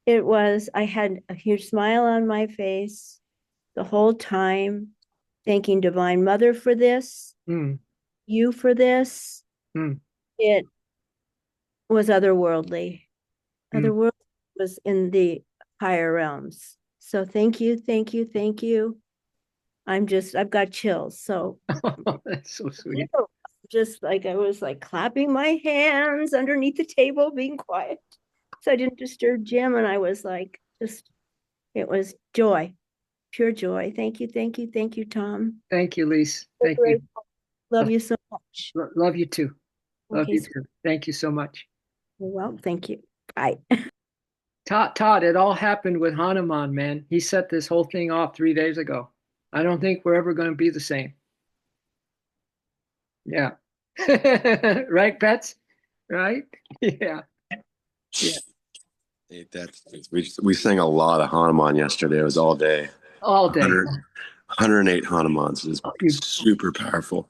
it was I had a huge smile on my face the whole time, thanking Divine Mother for this, Mm, you for this. mm, It was otherworldly. mm. Otherworldly was in the higher realms. So thank you, thank you, thank you. I've got chills. So That's so you sweet. know, just like I was like clapping my hands underneath the table, being quiet. So I didn't disturb Jim. And I was like, just, it was joy, pure joy. Thank you, thank you, thank you, Tom. Thank you, Lise. So Thank you. grateful. Love Love, you so much. love you too. Love Okay, you so too. Thank you so much. well, thank you. Bye. Todd, it all happened with Hanuman, man. He set this whole thing off 3 days ago. I don't think we're ever going to be the same. Yeah. Right, Pets? Right? Yeah. Yeah. Hey, we sang a lot of Hanuman yesterday. It was all day. All day. 100, 108 Hanumans is Oh, you, super powerful.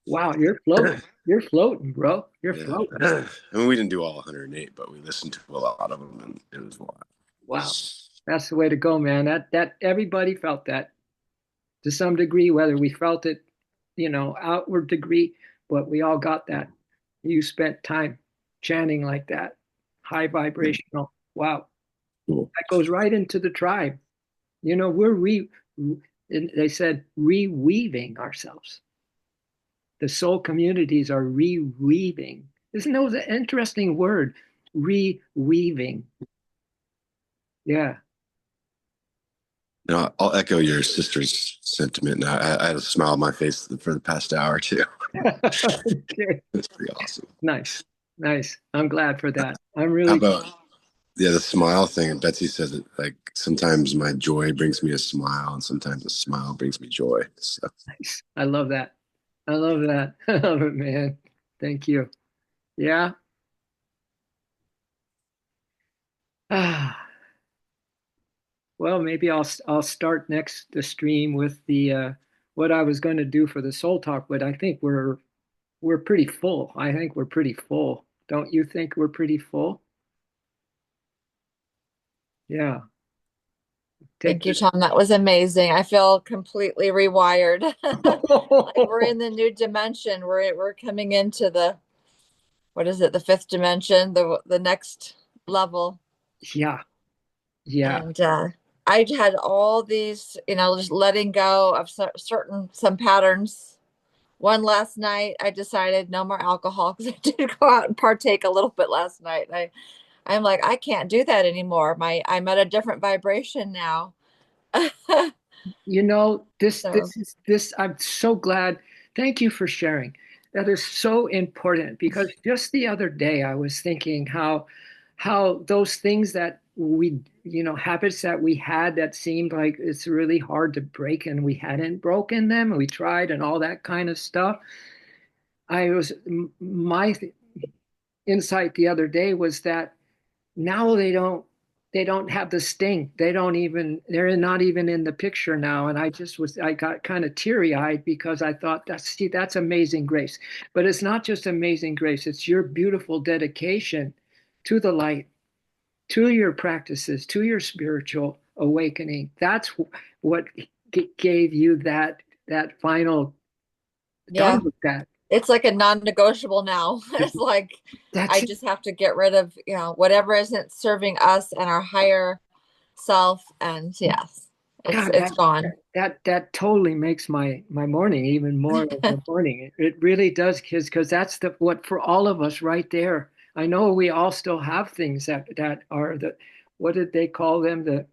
wow, you're floating. You're floating, bro. You're Yeah. floating. I mean, we didn't do all 108, but we listened to a lot of them, and it was wild. Wow. That's the way to go, man. That everybody felt that to some degree, whether we felt it, outward degree, but we all got that. You spent time chanting like that, high vibrational. Wow. Cool. That goes right into the tribe. We're they said reweaving ourselves. The soul communities are reweaving. Isn't that an interesting word? Reweaving. Yeah. No, I'll echo your sister's sentiment. I had a smile on my face for the past hour too. Okay. It's pretty awesome. Nice. Nice. I'm glad for that. I'm How really about the smile thing? And Betsy says it like sometimes my joy brings me a smile, and sometimes a smile brings me joy. So nice. I love that. I love that. I love it, man. Thank you. Yeah. Ah, well, maybe I'll start next the stream with the what I was going to do for the soul talk, but I think we're pretty full. I think we're pretty full. Don't you think we're pretty full? Yeah. Take Thank you, Tom. That was amazing. I feel completely rewired. Like we're in the new dimension. We're coming into the what is it, the fifth dimension, the next level. Yeah. Yeah. And I had all these, just letting go of some patterns. One last night, I decided no more alcohol because I did go out and partake a little bit last night. I'm like, I can't do that anymore. I'm at a different vibration now. This So is this. I'm so glad. Thank you for sharing. That is so important because just the other day I was thinking how those things that habits that we had that seemed like it's really hard to break and we hadn't broken them and we tried and all that kind of stuff. My insight the other day was that now they don't have the sting. They're not even in the picture now. And I got kind of teary eyed because I thought that's amazing grace. But it's not just amazing grace, it's your beautiful dedication to the light, to your practices, to your spiritual awakening. That's what gave you that final done yeah. with that. It's like a non-negotiable now. It's like I That's it. just have to get rid of, whatever isn't serving us and our higher self. And yes, God, It's gone. that totally makes my morning even more of a morning. It really does, kids, because that's the what for all of us right there. I know we all still have things that are the what did they call them, the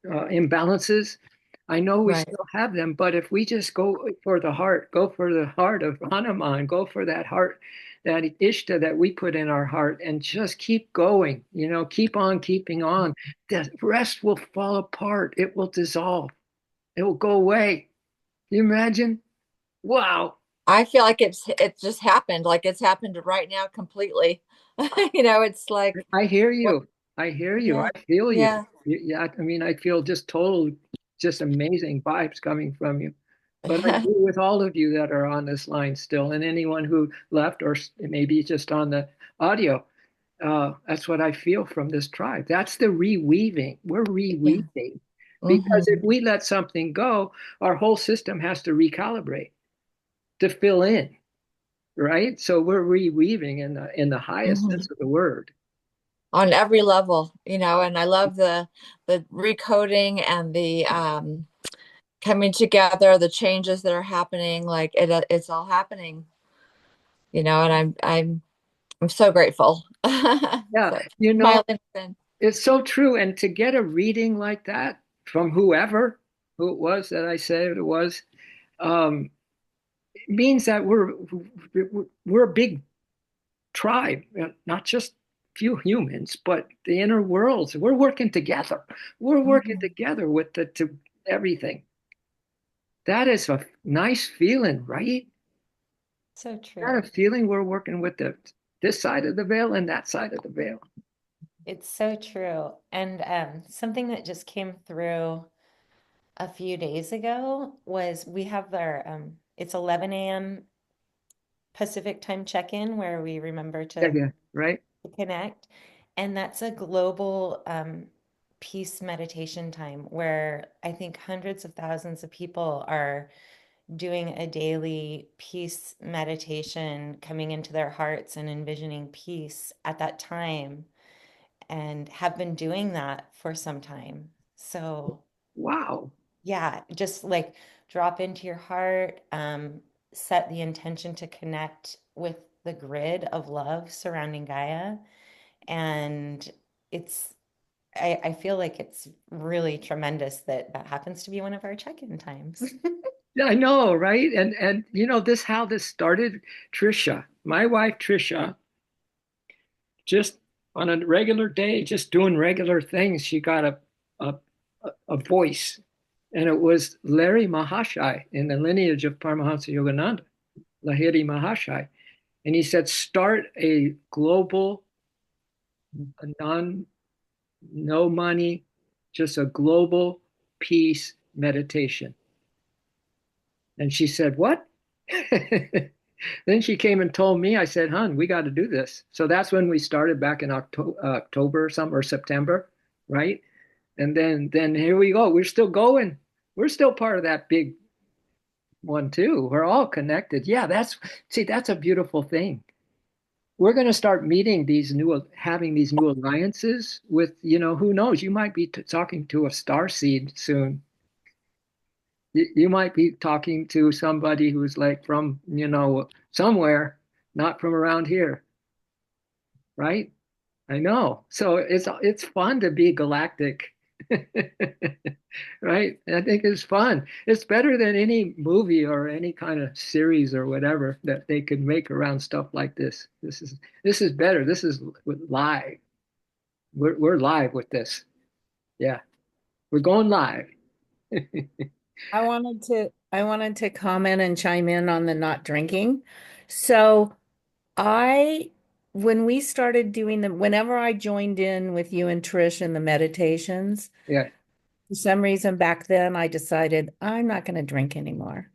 imbalances. I know we Right. still have them, but if we just go for the heart of Hanuman, go for that heart, that Ishta that we put in our heart, and just keep going, keep on keeping on, the rest will fall apart. It will dissolve. It will go away. Can you imagine? Wow. I feel like it just happened. Like it's happened right now completely. It's like I hear what you. I hear you. yeah. I feel you. Yeah. Yeah, I mean, I feel just total, just amazing vibes coming from you. But I agree with all of you that are on this line still, and anyone who left or maybe just on the audio. That's what I feel from this tribe. That's the reweaving. We're Yeah. reweaving. Because if Hmm. we let something go, our whole system has to recalibrate to fill in, right? So we're reweaving in the highest Hmm. sense of the word. On every level, and I love the recoding and the coming together, the changes that are happening, like it's all happening, and I'm so grateful. Yeah, So smiling then. it's so true. And to get a reading like that from who it was that I said it was, um, it means that we're a big tribe, not just few humans, but the inner worlds. We're working together. We're working Mhm. together with the to everything. That is a nice feeling, right? So Not a true. feeling we're working with this side of the veil and that side of the veil. It's so true. And something that just came through a few days ago was we have our it's 11 a.m. Pacific time check-in where we remember Yeah, to yeah, right. connect. And that's a global peace meditation time where I think hundreds of thousands of people are doing a daily peace meditation, coming into their hearts and envisioning peace at that time, and have been doing that for some time. So, Wow. yeah, just like drop into your heart, set the intention to connect with the grid of love surrounding Gaia. And it's, I feel like it's really tremendous that that happens to be one of our check-in times. Yeah, I know, right? And this how this started. Trisha, my wife Trisha, just on a regular day, just doing regular things, she got a a voice, and it was Larry Mahashai in the lineage of Paramahansa Yogananda, Lahiri Mahashai, and he said, start a global, non no money, just a global peace meditation. And she said, what? Then she came and told me, I said, hon, we got to do this. So that's when we started back in October or something, or September, right? And then here we go. We're still going. We're still part of that big one too. We're all connected. Yeah, that's a beautiful thing. We're going to start meeting having these new alliances with, who knows? You might be talking to a star seed soon. You might be talking to somebody who's like from, somewhere, not from around here, right? I know. So it's fun to be galactic. Right? I think it's fun. It's better than any movie or any kind of series or whatever that they could make around stuff like this. This is better. This is live. We're live with this. Yeah. We're going live. I wanted to comment and chime in on the not drinking. So I when we started doing whenever I joined in with you and Trish in the meditations, Yeah. for some reason back then I decided I'm not going to drink anymore.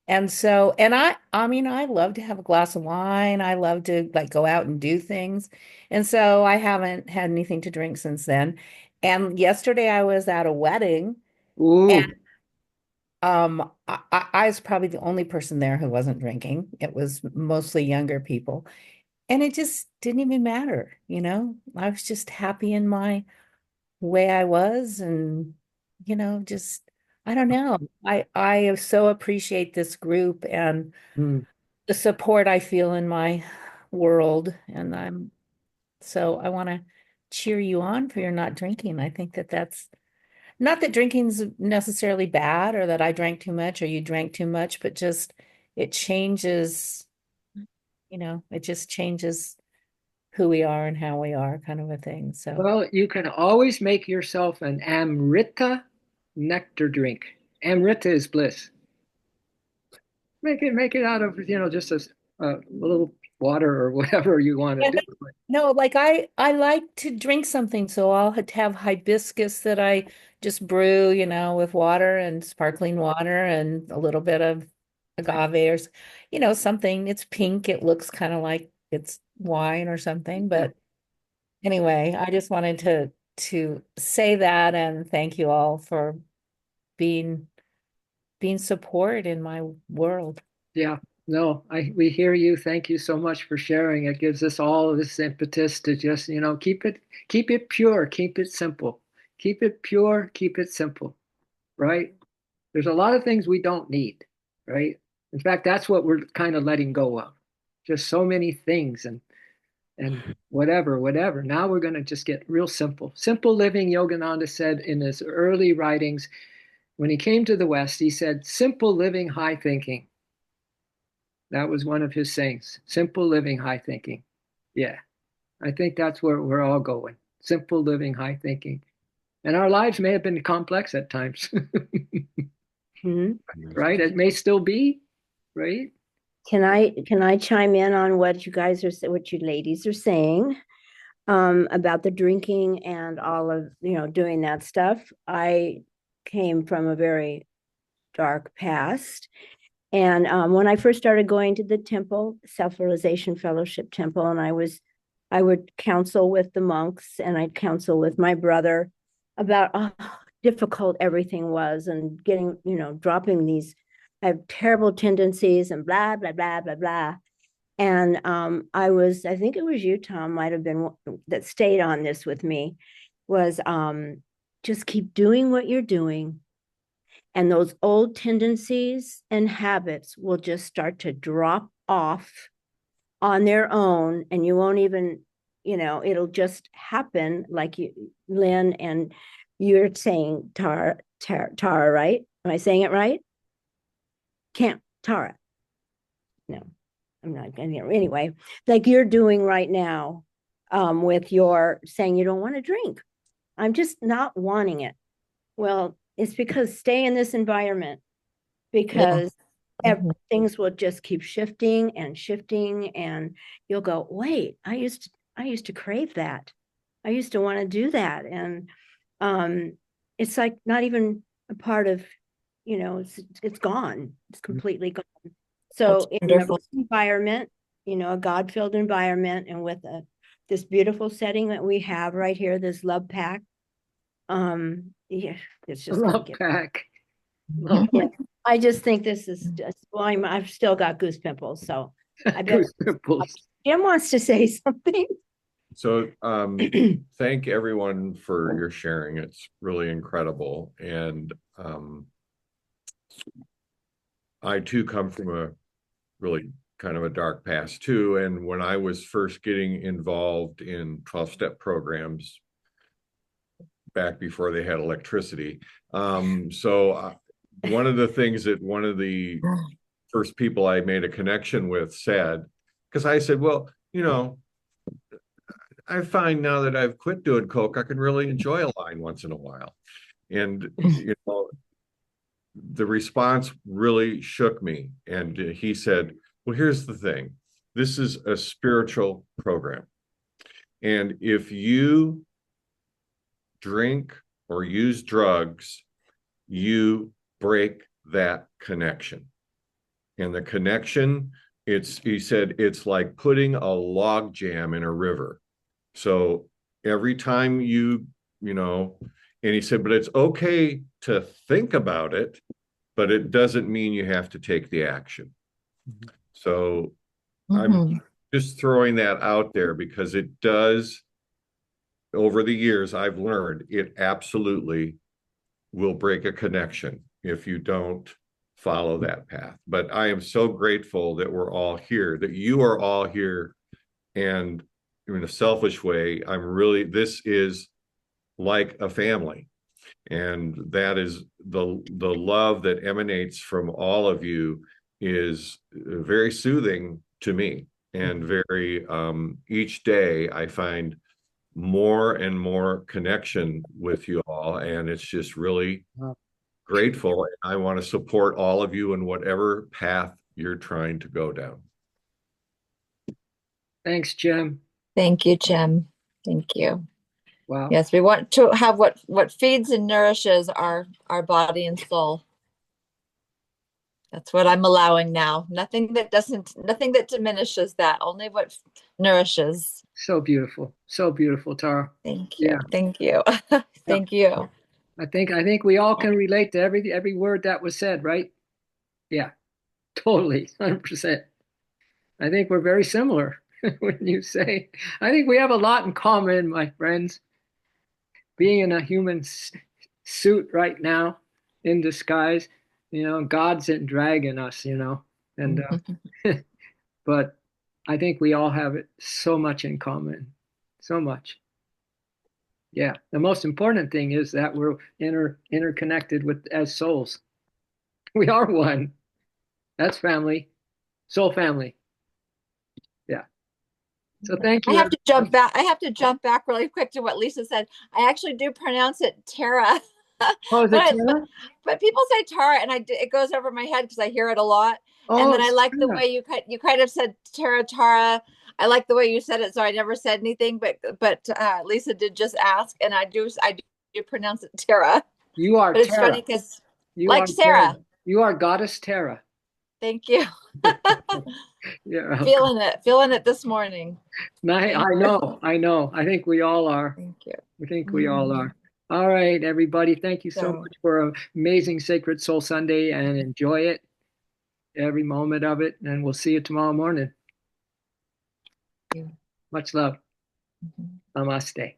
And so, and I mean, I love to have a glass of wine. I love to like go out and do things. And so I haven't had anything to drink since then. And yesterday I was at a wedding. Ooh. I was probably the only person there who wasn't drinking. It was mostly younger people. And it just didn't even matter, you know? I was just happy in my way I was and just, I don't know. I so appreciate this group and Mm. the support I feel in my world. And so I want to cheer you on for your not drinking. I think that that's not that drinking's necessarily bad or that I drank too much or you drank too much, but just it changes, it just changes who we are and how we are, kind of a thing. So, Well, you can always make yourself an Amrita nectar drink. Amrita is bliss. Make it out of, just a little water or whatever you want to yeah, do. no, like I like to drink something, so I'll have hibiscus that I just brew, with water and sparkling water and a little bit of agave or something. It's pink. It looks kind of like it's wine or something, but anyway, I just wanted to say that and thank you all for being support in my world. Yeah, no, we hear you. Thank you so much for sharing. It gives us all this impetus to just, keep it pure, keep it simple. Keep it pure, keep it simple, right? There's a lot of things we don't need, right? In fact, that's what we're kind of letting go of. Just so many things and whatever. Now we're going to just get real simple. Simple living, Yogananda said in his early writings, when he came to the West, he said, simple living, high thinking. That was one of his sayings. Simple living, high thinking. Yeah, I think that's where we're all going. Simple living, high thinking. And our lives may have been complex at times, Mhm. right? It may still be, right? Can I chime in on what what you ladies are saying about the drinking and all of, doing that stuff? I came from a very dark past. And when I first started going to the temple, Self-Realization Fellowship Temple, and I would counsel with the monks and I'd counsel with my brother about how difficult everything was and getting, dropping these, I have terrible tendencies and blah, blah, blah, blah, blah. And I think it was you, Tom, might have been that stayed on this with me, was just keep doing what you're doing and those old tendencies and habits will just start to drop off on their own and you won't even, it'll just happen like you, Lynn, and you're saying Tara, right? Am I saying it right? Can't Tara. No, I'm not gonna anyway, like you're doing right now, with your saying you don't want to drink. I'm just not wanting it. Well, it's because stay in this environment because things will just keep shifting and you'll go, wait, I used to crave that. I used to want to do that. And it's like not even a part of, it's gone. It's completely gone. So That's in a wonderful. environment, a God-filled environment and with this beautiful setting that we have right here, this love pack, yeah, it's just gonna Love get pack. Love yeah. I just think this is just, well, I've still got goose pimples, so I bet Goose pimples. Jim wants to say something. So thank everyone for your sharing. It's really incredible. And I too come from a really kind of a dark past too. And when I was first getting involved in 12-step programs back before they had electricity. One of the things that one of the first people I made a connection with said, because I said, well, I find now that I've quit doing coke, I can really enjoy a line once in a while. And, the response really shook me. And he said, well, here's the thing. This is a spiritual program. And if you drink or use drugs, you break that connection. And the connection, he said, it's like putting a log jam in a river. So every time and he said, but it's okay to think about it, but it doesn't mean you have to take the action. So I'm just throwing that out there because it does, over the years, I've learned it absolutely will break a connection if you don't follow that path. But I am so grateful that we're all here, that you are all here. And in a selfish way, this is like a family. And that is the love that emanates from all of you is very soothing to me, and very each day I find more and more connection with you all, and it's just really grateful. I want to support all of you in whatever path you're trying to go down. Thanks, Jim. Thank you, Jim. Thank you. Wow. Yes, we want to have what feeds and nourishes our body and soul. That's what I'm allowing now. Nothing that diminishes that, only what nourishes. So beautiful, Tara. Thank you. Yeah. Thank you. Thank you. I think we all can relate to every word that was said, right? Yeah, totally, 100%. I think we're very similar when you say. I think we have a lot in common, my friends. Being in a human suit right now, in disguise, God's in dragging us, and but I think we all have it so much in common, so much. Yeah, the most important thing is that we're interconnected with as souls. We are one. That's family, soul family. Yeah. So thank I you. have to jump back. I have to jump back really quick to what Lisa said. I actually do pronounce it Tara. Oh, is it Tara? But people say Tara, and it goes over my head because I hear it a lot. And Oh, then I like the Tara. way you kind of said Tara. I like the way you said it, so I never said anything. But Lisa did just ask, and I do pronounce it Tara. You are But it's Tara. funny because You like are Sarah. Tara. You are Goddess Tara. Thank you. Yeah. Feeling it this morning. I know. I think we all are. Thank you. I think we all are. All right, everybody. Thank you so So- much for an amazing Sacred Soul Sunday, and enjoy it, every moment of it. And we'll see you tomorrow morning. Thank you. Much love. Mhm. Namaste.